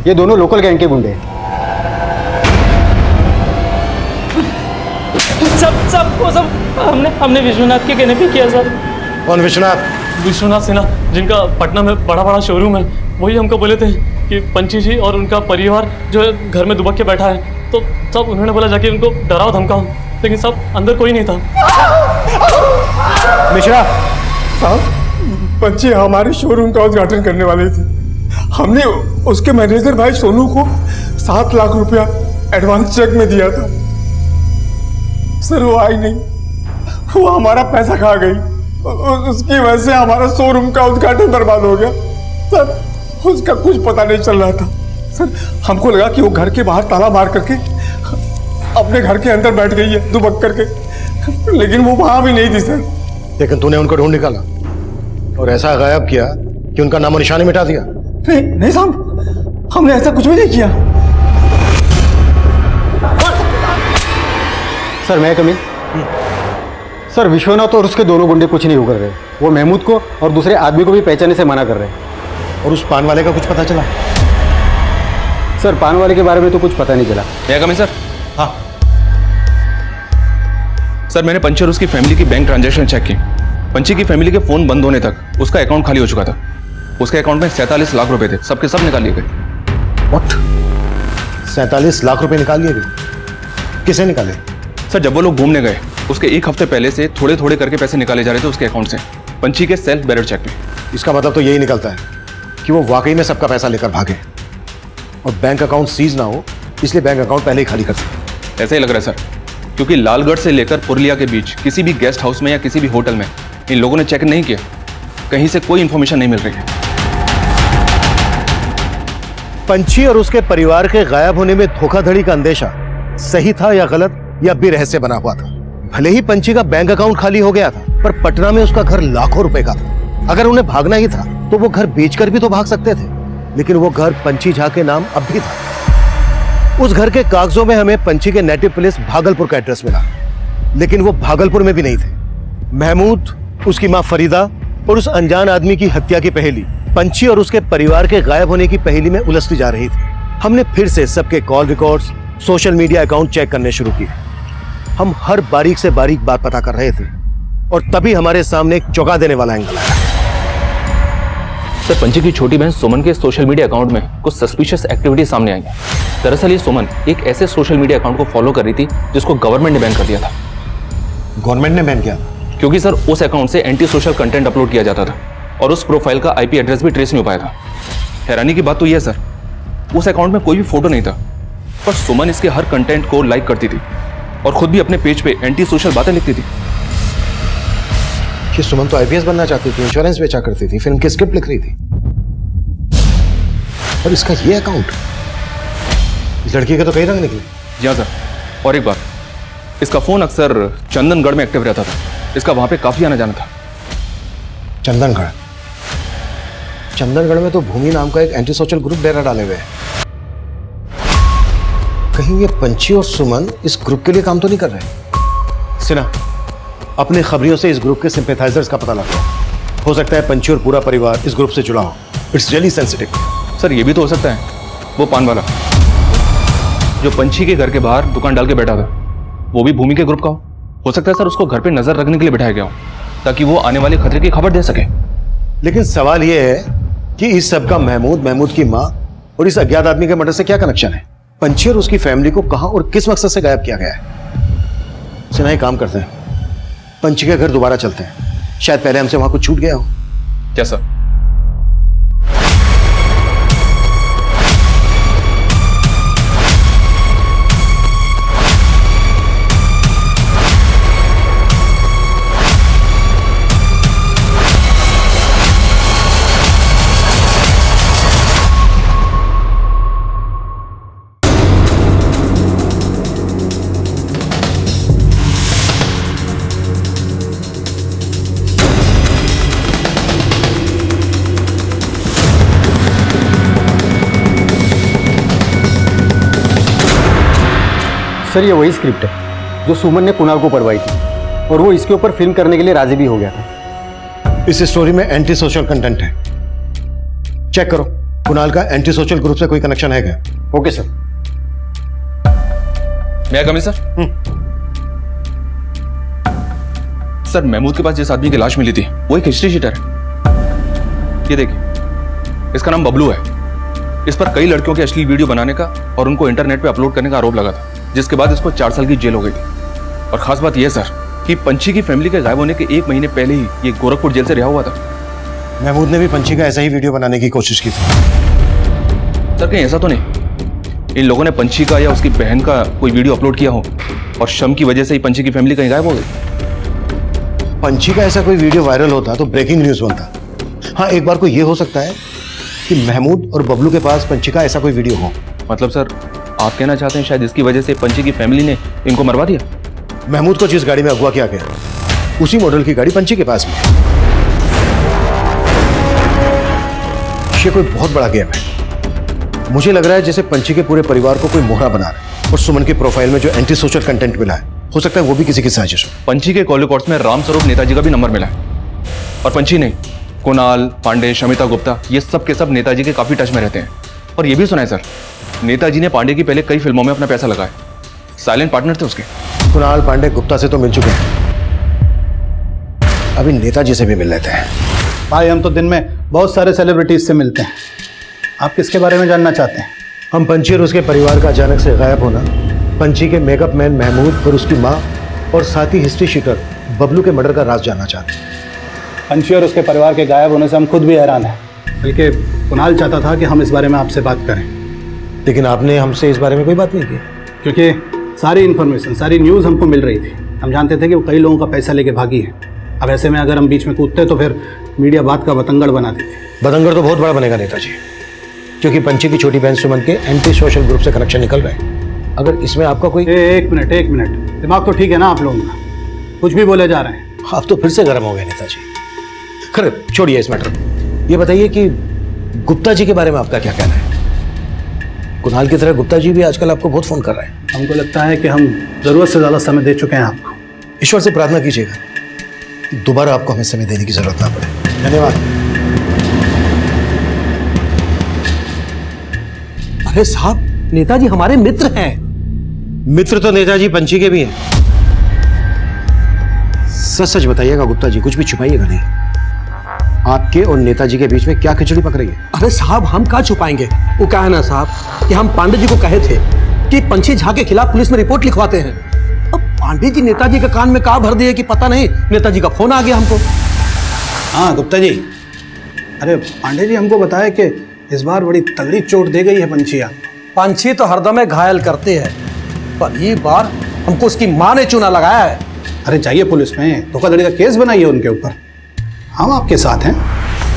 ये दोनों लोकल गैंग के गुंडे हैं। सब हमने विश्वनाथ के कहने पे किया सर। कौन विश्वनाथ? विश्वनाथ सिन्हा, जिनका पटना में बड़ा शोरूम है, वही हमको बोले थे कि पंची जी और उनका परिवार जो है घर में दुबक के बैठा है। तो सब उन्होंने बोला जाके उनको डराओ धमकाओ, लेकिन सब अंदर कोई नहीं था। मिश्रा साहब, पंची हमारे शोरूम का उद्घाटन करने वाले थे। हमने उसके मैनेजर भाई सोनू को 7 लाख रुपया एडवांस चेक में दिया था सर, वो आई नहीं, वो हमारा पैसा खा गई। उसकी वजह से हमारा शोरूम का उद्घाटन बर्बाद हो गया सर। उसका कुछ पता नहीं चल रहा था सर। हमको लगा कि वो घर के बाहर ताला मार करके अपने घर के अंदर बैठ गई है दुबक करके, लेकिन वो वहां भी नहीं थी सर। लेकिन तूने उनको ढूंढ निकाला और ऐसा गायब किया कि उनका नामो निशान मिटा दिया। नहीं साहब, हमने ऐसा कुछ भी नहीं किया सर। मैं कमी सर, विश्वनाथ और उसके दोनों गुंडे कुछ नहीं कर रहे। वो महमूद को और दूसरे आदमी को भी पहचानने से मना कर रहे हैं। और उस पान वाले का कुछ पता चला? सर पान वाले के बारे में तो कुछ पता नहीं चला। क्या कमी सर? हाँ सर, मैंने पंची और उसकी फैमिली की बैंक ट्रांजैक्शन चेक की। पंची की फैमिली के फोन बंद होने तक उसका अकाउंट खाली हो चुका था। उसके अकाउंट में 47 लाख रुपए थे, सबके सब निकाल लिए गए। व्हाट? 47 लाख रुपए निकाल लिए गए? किसे निकाले? सर, जब वो लोग घूमने गए उसके 1 हफ्ते पहले से थोड़े थोड़े करके पैसे निकाले जा रहे थे उसके अकाउंट से, पंची के सेल्फ बेरर चेक में। इसका मतलब तो यही निकलता है कि वो वाकई में सबका पैसा लेकर भागे और बैंक अकाउंट सीज ना हो, इसलिए बैंक अकाउंट पहले ही खाली कर दिया। ऐसा ही लग रहा है सर, क्योंकि लालगढ़ से लेकर पुरलिया के बीच किसी भी गेस्ट हाउस में या किसी भी होटल में इन लोगों ने चेक नहीं किया। कहीं से कोई इंफॉर्मेशन नहीं मिल रही है। पंची और उसके परिवार के गायब होने में धोखाधड़ी का अंदेशा सही था या गलत, या भी रहस्य बना हुआ था? भले ही पंची का बैंक अकाउंट खाली हो गया था, पर पटना में उसका घर लाखों रुपए का था। अगर उन्हें भागना ही था तो वो घर बेचकर भी तो भाग सकते थे, लेकिन वो घर पंची झा के नाम अब भी था। उस घर के कागजों में हमें पंची के नेटिव प्लेस भागलपुर का एड्रेस मिला, लेकिन वो भागलपुर में भी नहीं थे। महमूद, उसकी मां फरीदा और उस अनजान आदमी की हत्या की पहेली पंची और उसके परिवार के गायब होने की पहेली में उलझती जा रही थी। हमने फिर से सबके call records, social media account check करने शुरू किए। हम हर बारीक से बारीक बात पता कर रहे थे और तभी हमारे सामने एक चौंका देने वाला एंगल आया। सर, पंची की छोटी बहन सुमन के सोशल मीडिया अकाउंट में कुछ सस्पिशियस एक्टिविटी सामने आई है। दरअसल ये सुमन एक ऐसे सोशल मीडिया अकाउंट को फॉलो कर रही थी जिसको गवर्नमेंट ने बैन कर दिया था। गवर्नमेंट ने बैन किया? क्योंकि सर उस अकाउंट से एंटी सोशल कंटेंट अपलोड किया जाता था और उस प्रोफाइल का IP एड्रेस भी ट्रेस नहीं हो पाया था। हैरानी की बात तो यह है सर, उस अकाउंट में कोई भी फोटो नहीं था, पर सुमन इसके हर कंटेंट को लाइक करती थी और खुद भी अपने पेज पे एंटी सोशल बातें लिखती थी। कि सुमन तो IPS बनना चाहती थी, इंश्योरेंस बेचा करती थी, फिल्म की स्क्रिप्ट लिख रही थी, और इसका ये अकाउंट? इस लड़की के तो कई रंग निकले। जी हाँ सर, और एक बात, इसका फोन अक्सर चंदनगढ़ में एक्टिव रहता था। इसका वहां पे काफी आना जाना था। चंदनगढ़? चंदनगढ़ में तो भूमि नाम का एक एंटी सोशल ग्रुप डेरा डाले हुए हैं। कहीं ये पंची और सुमन इस ग्रुप के लिए काम तो नहीं कर रहे? सिन्हा, अपने खबरियों से इस ग्रुप के सिंपैथाइजर्स का पता लगाओ। हो सकता है पंची और पूरा परिवार इस ग्रुप से जुड़ा हो। It's really sensitive. सर, ये भी तो हो सकता है वो पान वाला जो पंची के घर के बाहर दुकान डाल के बैठा था, वो भी भूमि के ग्रुप का हो सकता है सर। उसको घर पे नजर रखने के लिए बिठाया गया हो ताकि वो आने वाले खतरे की खबर दे सके। लेकिन सवाल यह है कि इस सब का महमूद की मां और इस अज्ञात आदमी के मर्डर से क्या कनेक्शन है? पंची और उसकी फैमिली को कहां और किस मकसद से गायब किया गया है? सिन्हा, एक काम करते हैं, पंची के घर दोबारा चलते हैं, शायद पहले हमसे वहां कुछ छूट गया हो। क्या सर? सर ये वही स्क्रिप्ट है जो सुमन ने कुणाल को पढ़वाई थी, और वो इसके ऊपर फिल्म करने के लिए राजी भी हो गया था। इस स्टोरी में एंटी सोशल कंटेंट है, चेक करो कुणाल का एंटी सोशल ग्रुप से कोई कनेक्शन है क्या? Okay sir. मैं कमी सर? सर महमूद के पास जिस आदमी की लाश मिली थी वो एक हिस्ट्री शीटर है। ये देखिए, इसका नाम बबलू है। इस पर कई लड़कियों के अश्लील वीडियो बनाने का और उनको इंटरनेट पे अपलोड करने का आरोप लगा था, जिसके बाद इसको 4 साल की जेल हो गई थी। और खास बात यह सर कि पंछी की फैमिली के गायब होने के 1 महीने पहले ही ये गोरखपुर जेल से रिहा हुआ था। महमूद ने भी पंछी का ऐसा ही वीडियो बनाने की कोशिश की थी। सर कहीं ऐसा तो नहीं इन लोगों ने पंछी का या उसकी बहन का कोई वीडियो अपलोड किया हो और शम की वजह से ही पंछी की फैमिली कहीं गायब हो गई? पंछी का ऐसा कोई वीडियो वायरल होता तो ब्रेकिंग न्यूज बनता। हाँ, एक बार को ये हो सकता है कि महमूद और बबलू के पास पंछी का ऐसा कोई वीडियो हो। मतलब सर आप कहना चाहते हैं शायद इसकी वजह से पंछी की फैमिली ने इनको मरवा दिया? महमूद को जिस गाड़ी में अगवा किया गया उसी मॉडल की गाड़ी पंछी के पास में। ये कोई बहुत बड़ा गेम है। मुझे लग रहा है जैसे पंछी के पूरे परिवार को कोई मोहरा बना रहा है और सुमन की प्रोफाइल में जो एंटी सोशल कंटेंट मिला है हो सकता है वो भी किसी की साजिश हो। पंछी के कॉल रिकॉर्ड्स में रामस्वरूप नेताजी का भी नंबर मिला है और पंछी नहीं, कुणाल पांडे, शमिता गुप्ता, ये सब के सब नेताजी के काफी टच में रहते हैं। और ये भी सुना है सर नेताजी ने पांडे की पहले कई फिल्मों में अपना पैसा लगाया, साइलेंट पार्टनर थे उसके। कुणाल पांडे गुप्ता से तो मिल चुके हैं, अभी नेताजी से भी मिल लेते हैं। भाई हम तो दिन में बहुत सारे सेलिब्रिटीज से मिलते हैं, आप किसके बारे में जानना चाहते हैं? हम पंछी और उसके परिवार का अचानक से गायब होना, पंछी के मेकअप मैन महमूद और उसकी माँ और साथ ही हिस्ट्री शीटर बबलू के मर्डर का राज जानना चाहते हैं। पंछी और उसके परिवार के गायब होने से हम खुद भी हैरान हैं, बल्कि कुणाल चाहता था कि हम इस बारे में आपसे बात करें, लेकिन आपने हमसे इस बारे में कोई बात नहीं की। क्योंकि सारी इन्फॉर्मेशन, सारी न्यूज़ हमको मिल रही थी। हम जानते थे कि वो कई लोगों का पैसा लेके भागी है। अब ऐसे में अगर हम बीच में कूदते तो फिर मीडिया बात का बतंगड़ बना देती। बतंगड़ तो बहुत बड़ा बनेगा नेताजी, क्योंकि पंछी की छोटी बहन सुमन के एंटी सोशल ग्रुप से कनेक्शन निकल रहे हैं। अगर इसमें आपका कोई एक मिनट, दिमाग तो ठीक है ना आप लोगों का? कुछ भी बोले जा रहे हैं। आप तो फिर से गर्म हो गए नेताजी। खैर छोड़िए इस मैटर, ये बताइए कि गुप्ता जी के बारे में आपका क्या कहना है? कुणाल की तरह गुप्ता जी भी आजकल आपको बहुत फोन कर रहे हैं। हमको लगता है कि हम जरूरत से ज्यादा समय दे चुके हैं आपको। ईश्वर से प्रार्थना कीजिएगा कि दोबारा आपको हमें समय देने की जरूरत ना पड़े। धन्यवाद। अरे साहब, नेताजी हमारे मित्र हैं। मित्र तो नेताजी पंछी के भी हैं। सच सच बताइएगा गुप्ता जी, कुछ भी छुपाइएगा नहीं। आपके और नेताजी के बीच में क्या खिचड़ी पक रही है? अरे साहब, हम क्या छुपाएंगे? वो क्या है ना साहब कि हम पांडे जी को कहे थे कि पंछी झा के खिलाफ पुलिस में रिपोर्ट लिखवाते हैं। अब पांडे जी नेताजी के कान में कहा भर दिए कि पता नहीं, नेताजी का फोन आ गया हमको। हाँ गुप्ता जी, अरे पांडे जी हमको बताया कि इस बार बड़ी तगड़ी चोट दे गई है पंछी। पंछी तो हरदम घायल करते हैं, पर ये बार हमको उसकी माँ ने चूना लगाया है। अरे जाइए पुलिस में, धोखाधड़ी का केस बनाइए उनके ऊपर, हम आपके साथ हैं।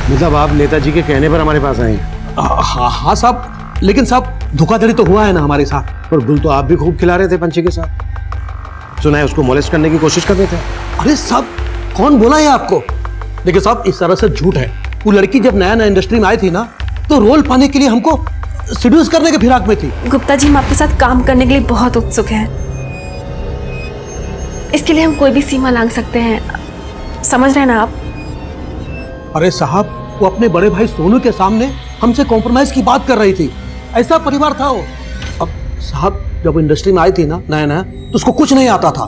मतलब आप नेताजी के कहने पर हमारे पास आए हैं? हाँ साहब, लेकिन साहब धोखाधड़ी तो हुआ है ना हमारे साथ। और गुल तो आप भी खूब खिला रहे थे पंछी के साथ, सुना है उसको मोलेस्ट करने की कोशिश कर रहे थे। अरे साहब, कौन बोला है आपको? देखिए साहब, इस तरह से झूठ है। वो लड़की जब नया नया इंडस्ट्री में आई थी ना, तो रोल पाने के लिए हमको सीड्यूस करने के फिराक में थी। गुप्ता जी, हम आपके साथ काम करने के लिए बहुत उत्सुक हैं। इसके लिए हम कोई भी सीमा लांघ सकते हैं, समझ रहे हैं ना आप? अरे साहब, वो अपने बड़े भाई सोनू के सामने हमसे कॉम्प्रोमाइज की बात कर रही थी। ऐसा परिवार था वो। अब साहब, जब इंडस्ट्री में आई थी ना नया नया, तो उसको कुछ नहीं आता था,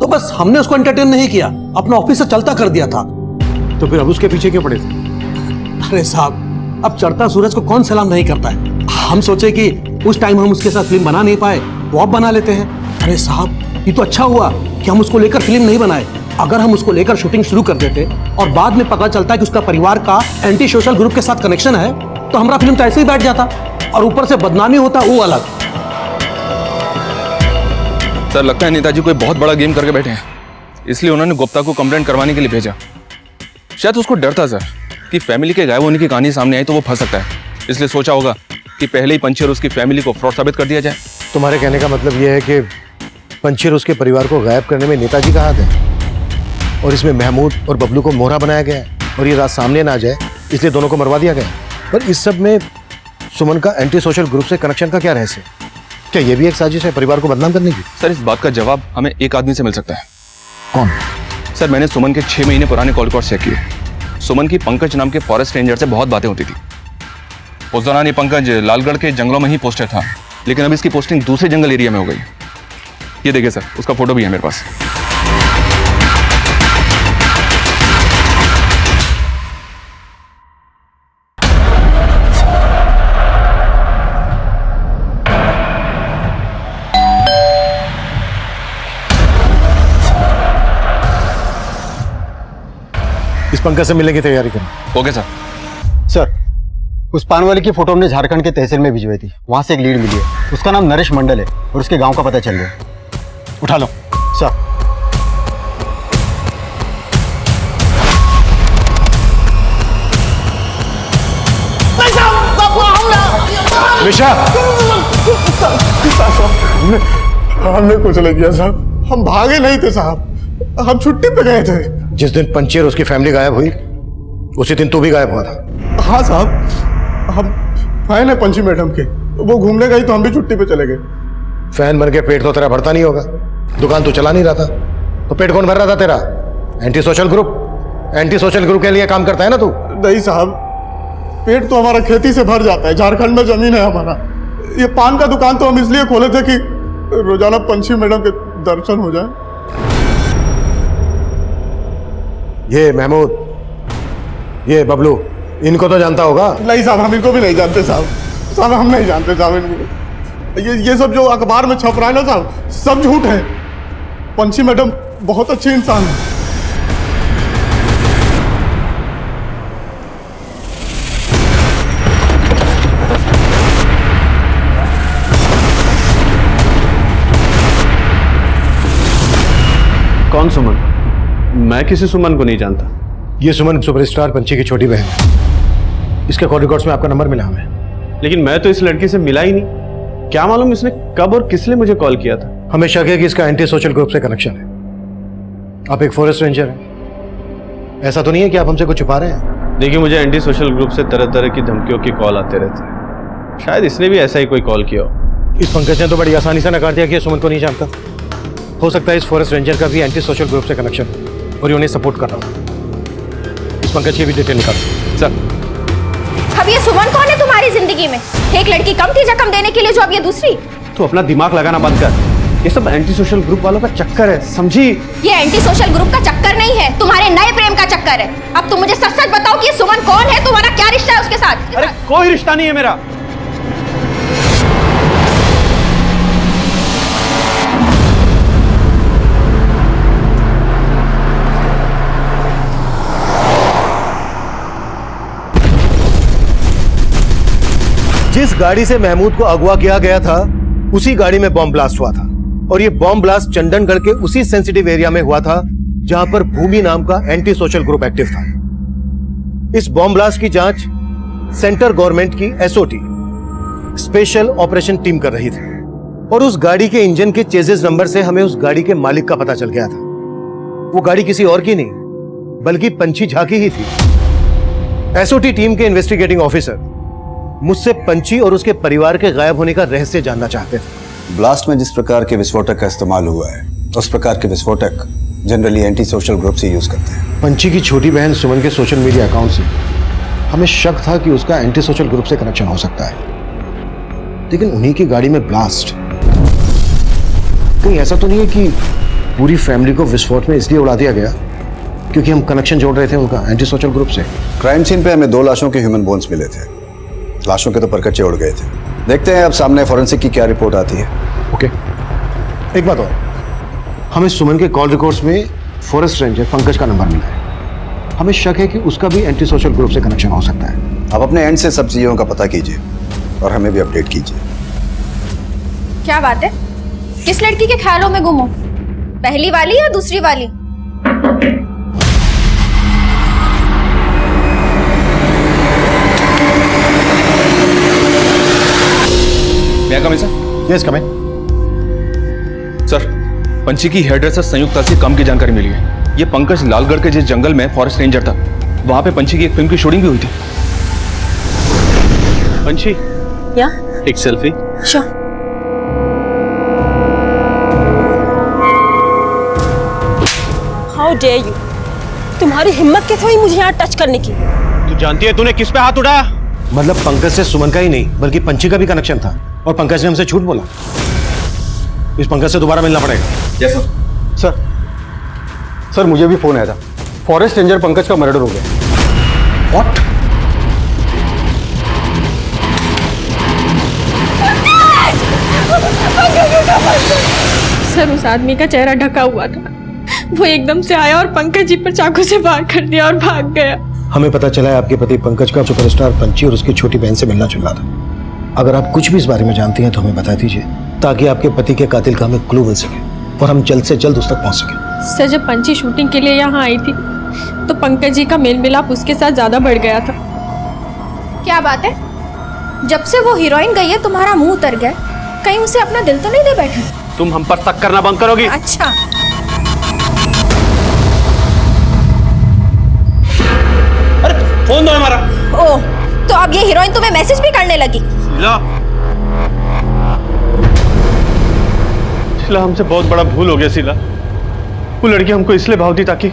तो बस हमने उसको एंटरटेन नहीं किया, अपना ऑफिस से चलता कर दिया था। तो फिर अब उसके पीछे क्यों पड़े थे? अरे साहब, अब चढ़ता सूरज को कौन सलाम नहीं करता है। हम सोचे कि उस टाइम हम उसके साथ फिल्म बना नहीं पाए, वो अब बना लेते हैं। अरे साहब, ये तो अच्छा हुआ कि हम उसको लेकर फिल्म नहीं बनाए। अगर हम उसको लेकर शूटिंग शुरू कर देते और बाद में पता चलता है कि उसका परिवार का एंटी सोशल ग्रुप के साथ कनेक्शन है, तो हमारा फिल्म तो ऐसे ही बैठ जाता और ऊपर से बदनामी होता, वो अलग। सर लगता है नेताजी कोई बहुत बड़ा गेम करके बैठे हैं, इसलिए उन्होंने गुप्ता को कंप्लेंट करवाने के लिए भेजा। शायद उसको डर था सर कि फैमिली के गायब होने की कहानी सामने आई तो वो फंस सकता है, इसलिए सोचा होगा कि पहले ही पंछी और उसकी फैमिली को फ्रॉड साबित कर दिया जाए। तुम्हारे कहने का मतलब यह है कि पंछी और उसके परिवार को गायब करने में नेताजी का हाथ है, और इसमें महमूद और बबलू को मोहरा बनाया गया है, और ये रात सामने ना आ जाए इसलिए दोनों को मरवा दिया गया। पर इस सब में सुमन का एंटी सोशल ग्रुप से कनेक्शन का क्या रहस्य? क्या ये भी एक साजिश है परिवार को बदनाम करने की? सर इस बात का जवाब हमें एक आदमी से मिल सकता है। कौन? सर मैंने सुमन के 6 महीने पुराने कॉल रिकॉर्ड चेक किए। सुमन की पंकज नाम के फॉरेस्ट रेंजर से बहुत बातें होती थी। उस दौरान ये पंकज लालगढ़ के जंगलों में ही पोस्टेड था, लेकिन अब इसकी पोस्टिंग दूसरे जंगल एरिया में हो गई। ये देखिए सर, उसका फोटो भी है मेरे पास। इस पंकज से मिलने की तैयारी करो। Okay sir. सर, उस पान वाले की फोटो हमने झारखंड के तहसील में भिजवाई थी, वहां से एक लीड मिली है। उसका नाम नरेश मंडल है और उसके गांव का पता चल गया। उठा लो। सर। निशा, हमने कुछ नहीं किया साहब, हम भागे नहीं थे साहब, हम छुट्टी पे गए थे। जिस दिन पंची और उसकी फैमिली गायब हुई उसी दिन तू भी गायब हुआ था। हाँ साहब, हम फैन है पंची मैडम के, वो घूमने गई तो हम भी छुट्टी पे चले गए। फैन बन के पेट तो तेरा भरता नहीं होगा, दुकान तू चला नहीं रहा था, तो पेट कौन भर रहा था तेरा? Anti social group. Anti social group के लिए काम करता है ना तू? नहीं साहब, पेट तो हमारा खेती से भर जाता है, झारखंड में जमीन है हमारा। ये पान का दुकान तो हम इसलिए खोले थे कि रोजाना पंची मैडम के दर्शन हो जाए। ये महमूद, ये बबलू, इनको तो जानता होगा? नहीं साहब, हम इनको भी नहीं जानते साहब, हम नहीं जानते साहब इनको। ये सब जो अखबार में छप रहा है ना साहब, सब झूठ है। पंची मैडम बहुत अच्छी इंसान है। कौन सुमन? मैं किसी सुमन को नहीं जानता। ये सुमन सुपरस्टार पंची की छोटी बहन है। इसके कॉल रिकॉर्ड्स में आपका नंबर मिला हमें। लेकिन मैं तो इस लड़की से मिला ही नहीं। क्या मालूम इसने कब और किस लिए मुझे कॉल किया था। हमें शक है कि इसका एंटी सोशल ग्रुप से कनेक्शन है। आप एक फॉरेस्ट रेंजर हैं, ऐसा तो नहीं है कि आप हमसे कुछ छुपा रहे हैं? देखिए, मुझे एंटी सोशल ग्रुप से तरह तरह की धमकियों की कॉल आते रहते हैं। शायद इसने भी ऐसा ही कोई कॉल किया हो। इस पंकज ने तो बड़ी आसानी से नकार दिया कि सुमन को नहीं जानता। हो सकता है इस फॉरेस्ट रेंजर का भी एंटी सोशल ग्रुप से कनेक्शन हो और ये उन्हें सपोर्ट कर रहा हो। इस पंकज की भी डिटेल निकालो। सर। अब ये सुमन कौन है तुम्हारी जिंदगी में? एक लड़की कम थी जख्म देने के लिए, जो अब ये दूसरी। तो अपना दिमाग लगाना बंद कर। ये सब एंटी सोशल ग्रुप वालों का चक्कर है, समझी? ये एंटी सोशल ग्रुप का चक्कर नहीं है, तुम्हारे नए प्रेम का चक्कर है। अब तुम मुझे सच सच बताओ कि ये सुमन कौन है, तुम्हारा क्या रिश्ता है उसके साथ? अरे कोई रिश्ता नहीं है मेरा। जिस गाड़ी से महमूद को अगवा किया गया था उसी गाड़ी में बॉम्ब ब्लास्ट हुआ था और ये बॉम्ब ब्लास्ट चंदनगढ़ के उसी सेंसिटिव एरिया में हुआ था जहां पर भूमि नाम का एंटी सोशल ग्रुप एक्टिव था। इस बॉम्ब ब्लास्ट की जांच सेंटर गवर्नमेंट की एसओटी स्पेशल ऑपरेशन टीम कर रही थी और उस गाड़ी के इंजन के चेजिस नंबर से हमें उस गाड़ी के मालिक का पता चल गया था। वो गाड़ी किसी और की नहीं बल्कि पंची झा की ही थी। एसओटी टीम के इन्वेस्टिगेटिंग ऑफिसर मुझसे पंची और उसके परिवार के गायब होने का रहस्य जानना चाहते थे। ब्लास्ट में जिस प्रकार के विस्फोटक का इस्तेमाल हुआ है उस प्रकार के विस्फोटक जनरली एंटी सोशल ग्रुप से यूज करते हैं। पंची की छोटी बहन सुमन के सोशल मीडिया अकाउंट से हमें शक था कि उसका एंटी सोशल ग्रुप से कनेक्शन हो सकता है, लेकिन उन्हीं की गाड़ी में ब्लास्ट। कहीं ऐसा तो नहीं है कि पूरी फैमिली को विस्फोट में इसलिए उड़ा दिया गया क्योंकि हम कनेक्शन जोड़ रहे थे उनका एंटी सोशल ग्रुप से? क्राइम सीन पे हमें 2 लाशों के ह्यूमन बोन्स मिले थे। लाशों के तो परकच्चे उड़ गए थे। देखते हैं अब सामने फॉरेंसिक की क्या रिपोर्ट आती है। ओके। एक बात और, हमें सुमन के कॉल रिकॉर्ड्स में फॉरेस्ट रेंजर पंकज का नंबर मिला है। हमें शक है कि उसका भी एंटी सोशल ग्रुप से कनेक्शन हो सकता है। आप अपने एंड से सब चीजों का पता कीजिए और हमें भी अपडेट कीजिए। क्या बात है? किस लड़की के ख्यालों में गुम हो? पहली वाली या दूसरी वाली? मैं कम सर? यस कम इन। सर, पंची की हेयर ड्रेसर संयुक्ता से काम की जानकारी मिली है। ये पंकज लालगढ़ के जिस जंगल में फॉरेस्ट रेंजर था वहां पे पंची की एक फिल्म की शूटिंग भी हुई थी। पंची, या एक selfie. Sure. How dare you! तुम्हारी हिम्मत कैसे हुई मुझे यहाँ टच करने की? तू जानती है तूने किस पे हाथ उठाया? मतलब पंकज से सुमन का ही नहीं बल्कि पंची का भी कनेक्शन था और पंकज ने हमसे झूठ बोला। इस पंकज से दोबारा मिलना पड़ेगा। Yes sir. सर मुझे भी फोन आया था, फॉरेस्ट रेंजर पंकज का मर्डर हो गया। व्हाट? सर, उस आदमी का चेहरा ढका हुआ था, वो एकदम से आया और पंकज जी पर चाकू से वार कर दिया और भाग गया। हमें पता चला है आपके पति पंकज का सुपरस्टार पंची और उसकी छोटी बहन से मिलना जुलना था। अगर आप कुछ भी इस बारे में जानती हैं तो हमें बता दीजिए, ताकि आपके पति के कातिल का हमें क्लू मिल सके और हम जल्द से जल्द उस तक पहुंच सके। सर, जब पंची शूटिंग के लिए यहाँ आई थी तो पंकज जी का मेल मिलाप उसके साथ ज्यादा बढ़ गया था। क्या बात है? जब से वो हीरोइन गई है तुम्हारा मुंह उतर गया, कहीं उसे अपना दिल तो नहीं दे बैठे? तुम हम पर शक करना बंद करोगी? अच्छा, अरे फोन दो हमारा। ओह, तो अब ये हीरोइन तुम्हें मैसेज भी करने लगी? ला शीला, हमसे बहुत बड़ा भूल हो गया शीला। वो लड़की हमको इसलिए भाव दी ताकि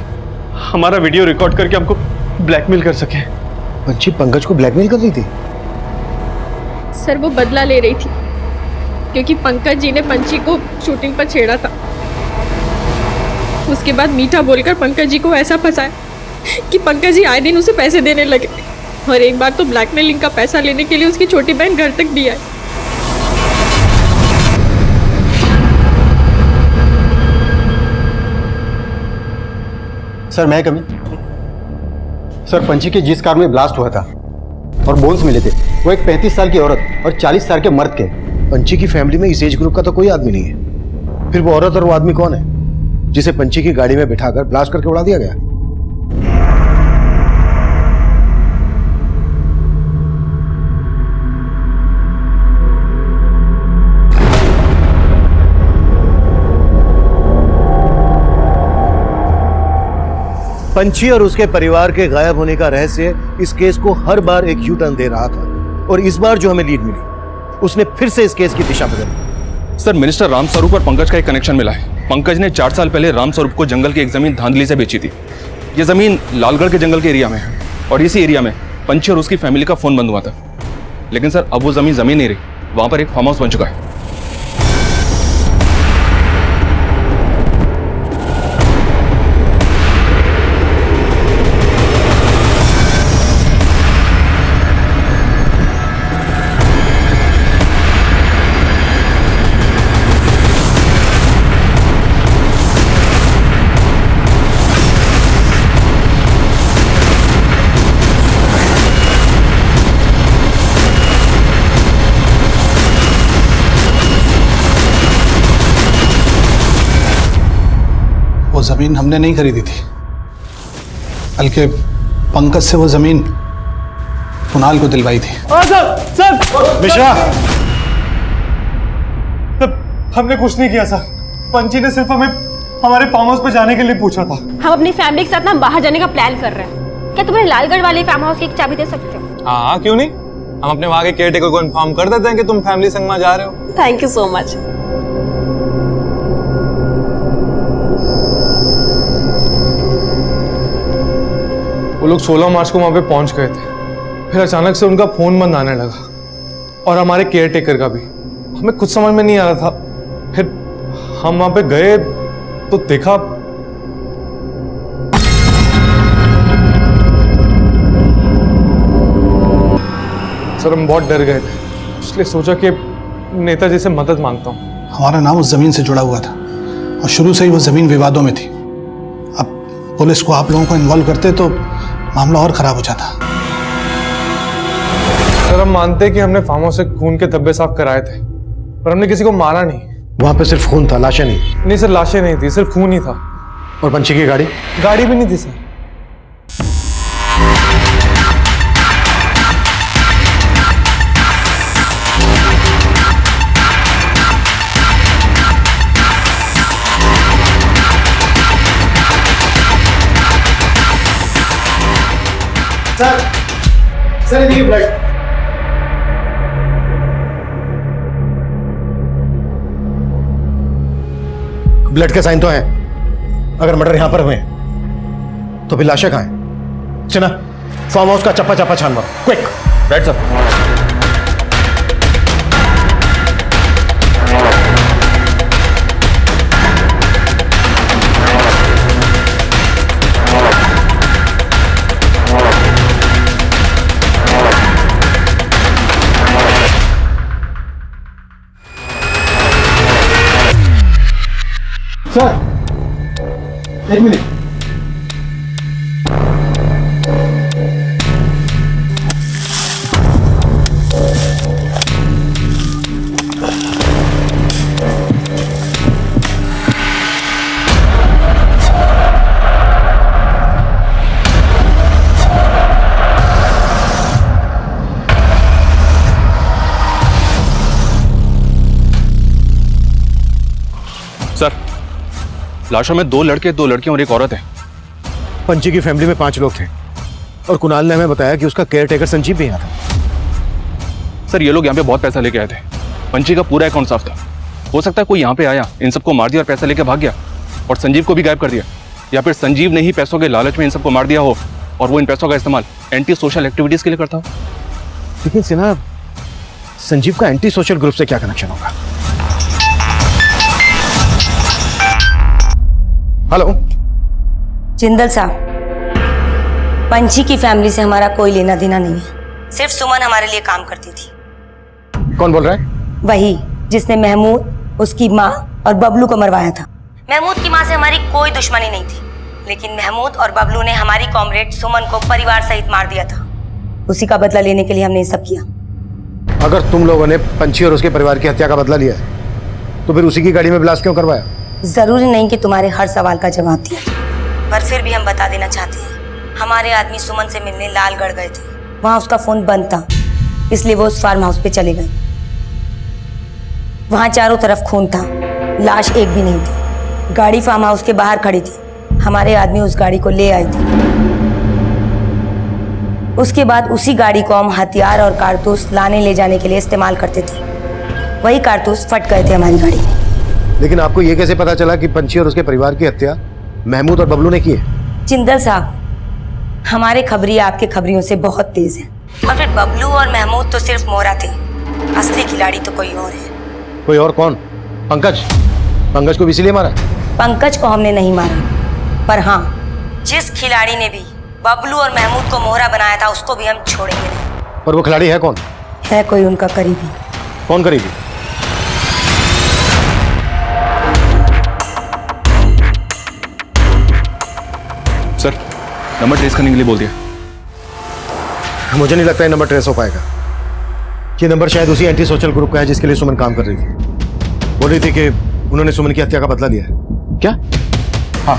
हमारा वीडियो रिकॉर्ड करके हमको ब्लैकमेल कर सके। पंची पंकज को ब्लैकमेल कर रही थी? सर, वो बदला ले रही थी क्योंकि पंकज जी ने पंची को शूटिंग पर छेड़ा था। उसके बाद मीठा बोलकर पंकज जी को ऐसा फंसाया कि पंकज जी आए दिन उसे पैसे देने लगे और एक बार तो ब्लैकमेलिंग का पैसा लेने के लिए उसकी छोटी बहन घर तक भी आई। सर मैं कमी सर, पंची के जिस कार में ब्लास्ट हुआ था और बोन्स मिले थे, वो एक 35 साल की औरत और 40 साल के मर्द के। पंची की फैमिली में इस एज ग्रुप का तो कोई आदमी नहीं है। फिर वो औरत और वो आदमी कौन है जिसे पंची की गाड़ी में बिठाकर ब्लास्ट करके उड़ा दिया गया? पंची और उसके परिवार के गायब होने का रहस्य इस केस को हर बार एक यू टर्न दे रहा था और इस बार जो हमें लीड मिली उसने फिर से इस केस की दिशा बदली। सर, मिनिस्टर राम स्वरूप और पंकज का एक कनेक्शन मिला है। पंकज ने 4 साल पहले राम स्वरूप को जंगल की एक जमीन धांधली से बेची थी। ये जमीन लालगढ़ के जंगल के एरिया में है और इसी एरिया में पंची और उसकी फैमिली का फोन बंद हुआ था। लेकिन सर, अब वो जमीन नहीं रही, वहां पर एक फार्म हाउस बन चुका है। वो जमीन हमने नहीं खरीदी थी, बल्कि पंकज से वो जमीन कुणाल को दिलवाई थी। सर मिश्रा, हमने कुछ नहीं किया सर। पंची ने सिर्फ हमें हमारे फार्म हाउस पे जाने के लिए पूछा था। हम अपनी फैमिली के साथ ना बाहर जाने का प्लान कर रहे हैं। क्या तुम्हें लालगढ़ वाले फार्म हाउस की एक चाबी दे सकते हो? हाँ, क्यों नहीं। हम अपने वहां के केयरटेकर को इन्फॉर्म कर देते हैं कि तुम फैमिली संग में जा रहे हो। Thank you so much. वो लोग 16 मार्च को वहां पे पहुंच गए थे। फिर अचानक से उनका फोन बंद आने लगा और हमारे केयरटेकर का भी। हमें कुछ समझ में नहीं आ रहा था। फिर हम वहां पे गए तो देखा सर, हम बहुत डर गए थे, इसलिए सोचा कि नेताजी से मदद मांगता हूँ। हमारा नाम उस जमीन से जुड़ा हुआ था और शुरू से ही वो जमीन विवादों में थी। अब पुलिस को आप लोगों को इन्वॉल्व करते तो मामला और खराब हो जाता। सर, हम मानते हैं कि हमने फार्म हाउस से खून के धब्बे साफ कराए थे, पर हमने किसी को मारा नहीं। वहां पे सिर्फ खून था, लाशें नहीं? नहीं सर, लाशें नहीं थी, सिर्फ खून ही था। और पंची की गाड़ी? गाड़ी भी नहीं थी सर। सर ये ब्लड। ब्लड के साइन तो हैं। अगर मर्डर यहां पर हुए तो फिर लाशें कहां हैं? चना, फार्म हाउस का चप्पा चप्पा छान मारो, क्विक। Right sir. एक मिनट। सर, लाशों में 2 लड़के 2 लड़कियां और एक औरत है। पंची की फैमिली में 5 लोग थे और कुणाल ने हमें बताया कि उसका केयर टेकर संजीव भी यहाँ था। सर, ये लोग यहाँ पे बहुत पैसा लेके आए थे। पंची का पूरा अकाउंट साफ था। हो सकता है कोई यहाँ पे आया, इन सबको मार दिया और पैसा लेके भाग गया और संजीव को भी गायब कर दिया, या फिर संजीव ने ही पैसों के लालच में इन सबको मार दिया हो और वो इन पैसों का इस्तेमाल एंटी सोशल एक्टिविटीज के लिए करता हो। लेकिन सिन्हा, संजीव का एंटी सोशल ग्रुप से क्या कनेक्शन होगा? हेलो जिंदल साहब, पंची की फैमिली से हमारा कोई लेना देना नहीं है। सिर्फ सुमन हमारे लिए काम करती थी। कौन बोल रहा है? वही जिसने महमूद, उसकी माँ और बबलू को मरवाया था। महमूद की माँ से हमारी कोई दुश्मनी नहीं थी, लेकिन महमूद और बबलू ने हमारी कॉमरेड सुमन को परिवार सहित मार दिया था। उसी का बदला लेने के लिए हमने ये सब किया। अगर तुम लोगों ने पंची और उसके परिवार की हत्या का बदला लिया है तो फिर उसी की गाड़ी में ब्लास्ट क्यों करवाया? जरूरी नहीं कि तुम्हारे हर सवाल का जवाब दिया, पर फिर भी हम बता देना चाहते हैं। हमारे आदमी सुमन से मिलने लालगढ़ गए थे। वहां उसका फोन बंद था, इसलिए वो उस फार्म हाउस पे चले गए। वहां चारों तरफ खून था, लाश एक भी नहीं थी। गाड़ी फार्म हाउस के बाहर खड़ी थी। हमारे आदमी उस गाड़ी को ले आए थे। उसके बाद उसी गाड़ी को हम हथियार और कारतूस लाने ले जाने के लिए इस्तेमाल करते थे। वही कारतूस फट गए थे हमारी गाड़ी में। लेकिन आपको ये कैसे पता चला कि पंची और उसके परिवार की हत्या महमूद और बबलू ने की है? जिंदल साहब, हमारे खबरी आपके खबरियों से बहुत तेज हैं। और फिर बबलू और महमूद तो सिर्फ मोहरा थे, असली खिलाड़ी तो कोई और है। कोई और कौन? पंकज? पंकज को भी इसीलिए मारा? पंकज को हमने नहीं मारा, पर हाँ, जिस खिलाड़ी ने भी बबलू और महमूद को मोहरा बनाया था उसको भी हम छोड़ेंगे नहीं। पर वो खिलाड़ी है कौन? है कोई उनका करीबी। कौन करीबी? सर, नंबर ट्रेस करने के लिए बोल दिया। मुझे नहीं लगता ये नंबर ट्रेस हो पाएगा। ये नंबर शायद उसी एंटी सोशल ग्रुप का है जिसके लिए सुमन काम कर रही थी। बोल रही थी कि उन्होंने सुमन की हत्या का बदला लिया है। क्या? हाँ,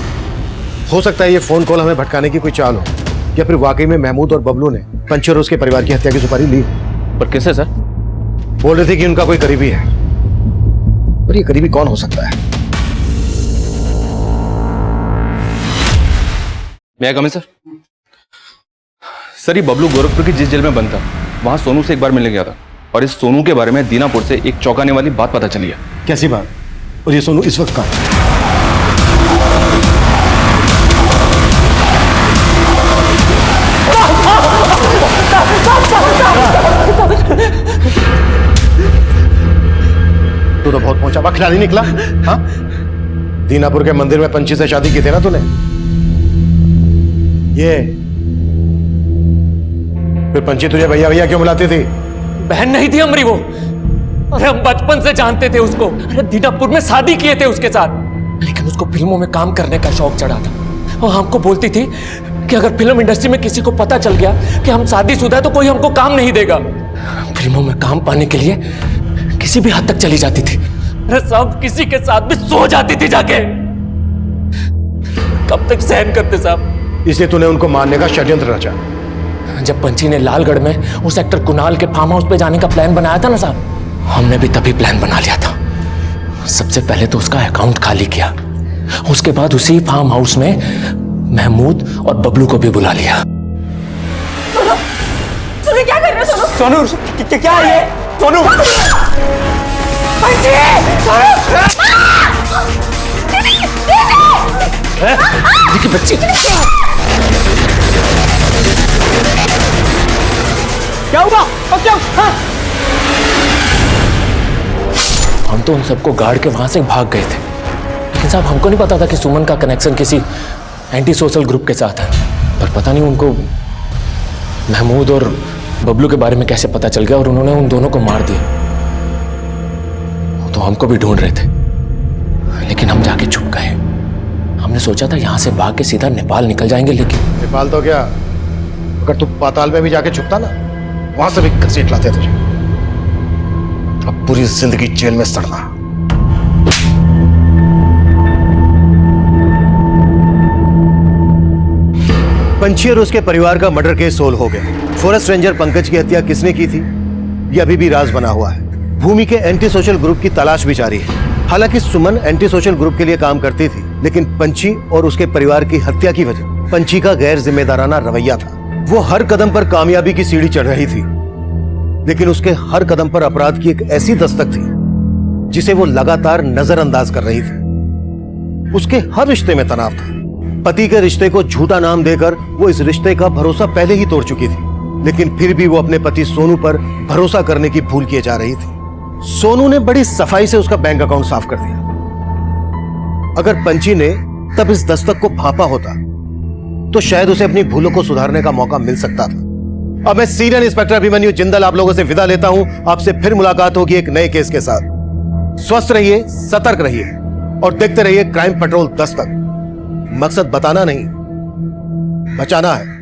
हो सकता है ये फोन कॉल हमें भटकाने की कोई चाल हो, या फिर वाकई में महमूद और बबलू ने पंची और उसके परिवार की हत्या की सुपारी ली। पर कैसे सर? बोल रहे थे कि उनका कोई करीबी है। और ये करीबी कौन हो सकता है? मैं कम सर? सर, ये बबलू गोरखपुर की जिस जेल में बंद था वहां सोनू से एक बार मिलने गया था और इस सोनू के बारे में दीनापुर से एक चौंकाने वाली बात पता चली है। कैसी बात? और ये सोनू इस वक्त कहाँ है? तू तो बहुत पहुंचा हुआ खिलाड़ी निकला। हाँ, दीनापुर के मंदिर में पंची से शादी की थी ना तूने? ये फिर पंची तुझे भैया भैया क्यों बुलाती थी? बहन नहीं थी हमारी वो। अरे हम बचपन से जानते थे उसको। अरे दीनापुर में शादी किए थे उसके साथ, लेकिन उसको फिल्मों में काम करने का शौक चढ़ा था और हमको बोलती थी कि अगर फिल्म इंडस्ट्री में किसी को पता चल गया कि हम शादीशुदा है तो कोई हमको काम नहीं देगा। फिल्मों में काम पाने के लिए किसी भी हद तक चली जाती थी। अरे सब किसी के साथ भी सो जाती थी जाके। कब तक सहन करते साहब? इसलिए तूने उनको मारने का षड्यंत्र रचा। जब पंची ने लालगढ़ में उस एक्टर कुणाल के फार्म हाउस पे जाने का प्लान बनाया था ना साहब, हमने भी तभी प्लान बना लिया था। सबसे पहले तो उसका अकाउंट खाली किया, उसके बाद उसी फार्म हाउस में महमूद और बबलू को भी बुला लिया। सोनू क्या कर रहे हो? सोनू क्या है ये? सोनू देखिए बच्ची क्या हुआ? क्या? हम तो उन सबको गार्ड के वहां से भाग गए थे, लेकिन साहब हमको नहीं पता था कि सुमन का कनेक्शन किसी एंटी सोशल ग्रुप के साथ है। पर पता नहीं उनको महमूद और बबलू के बारे में कैसे पता चल गया और उन्होंने उन दोनों को मार दिया। तो हमको भी ढूंढ रहे थे, लेकिन हम जाके छुप गए। हमने सोचा था यहाँ से भाग के सीधा नेपाल निकल जाएंगे, लेकिन नेपाल तो क्या, अगर तू पाताल में भी जाके छुपता ना, वहां से भी घसीट लाते तुझे। अब पूरी जिंदगी जेल में सड़ना। पंछी और उसके परिवार का मर्डर केस सोल्व हो गया। फॉरेस्ट रेंजर पंकज की हत्या किसने की थी, यह अभी भी राज बना हुआ है। भूमि के एंटी सोशल ग्रुप की तलाश भी जारी है। हालांकि सुमन एंटी सोशल ग्रुप के लिए काम करती थी, लेकिन पंछी और उसके परिवार की हत्या की वजह पंछी का गैर जिम्मेदाराना रवैया था। वो हर कदम पर कामयाबी की सीढ़ी चढ़ रही थी, लेकिन उसके हर कदम पर अपराध की एक ऐसी दस्तक थी जिसे वो लगातार नजरअंदाज कर रही थी। उसके हर रिश्ते में तनाव था। पति के रिश्ते को झूठा नाम देकर वो इस रिश्ते का भरोसा पहले ही तोड़ चुकी थी, लेकिन फिर भी वो अपने पति सोनू पर भरोसा करने की भूल किए जा रही थी। सोनू ने बड़ी सफाई से उसका बैंक अकाउंट साफ कर दिया। अगर पंछी ने तब इस दस्तक को भांपा होता तो शायद उसे अपनी भूलों को सुधारने का मौका मिल सकता था। अब मैं सीनियर इंस्पेक्टर अभिमन्यु जिंदल आप लोगों से विदा लेता हूं। आपसे फिर मुलाकात होगी एक नए केस के साथ। स्वस्थ रहिए, सतर्क रहिए और देखते रहिए क्राइम पेट्रोल दस्तक। मकसद बताना नहीं, बचाना है।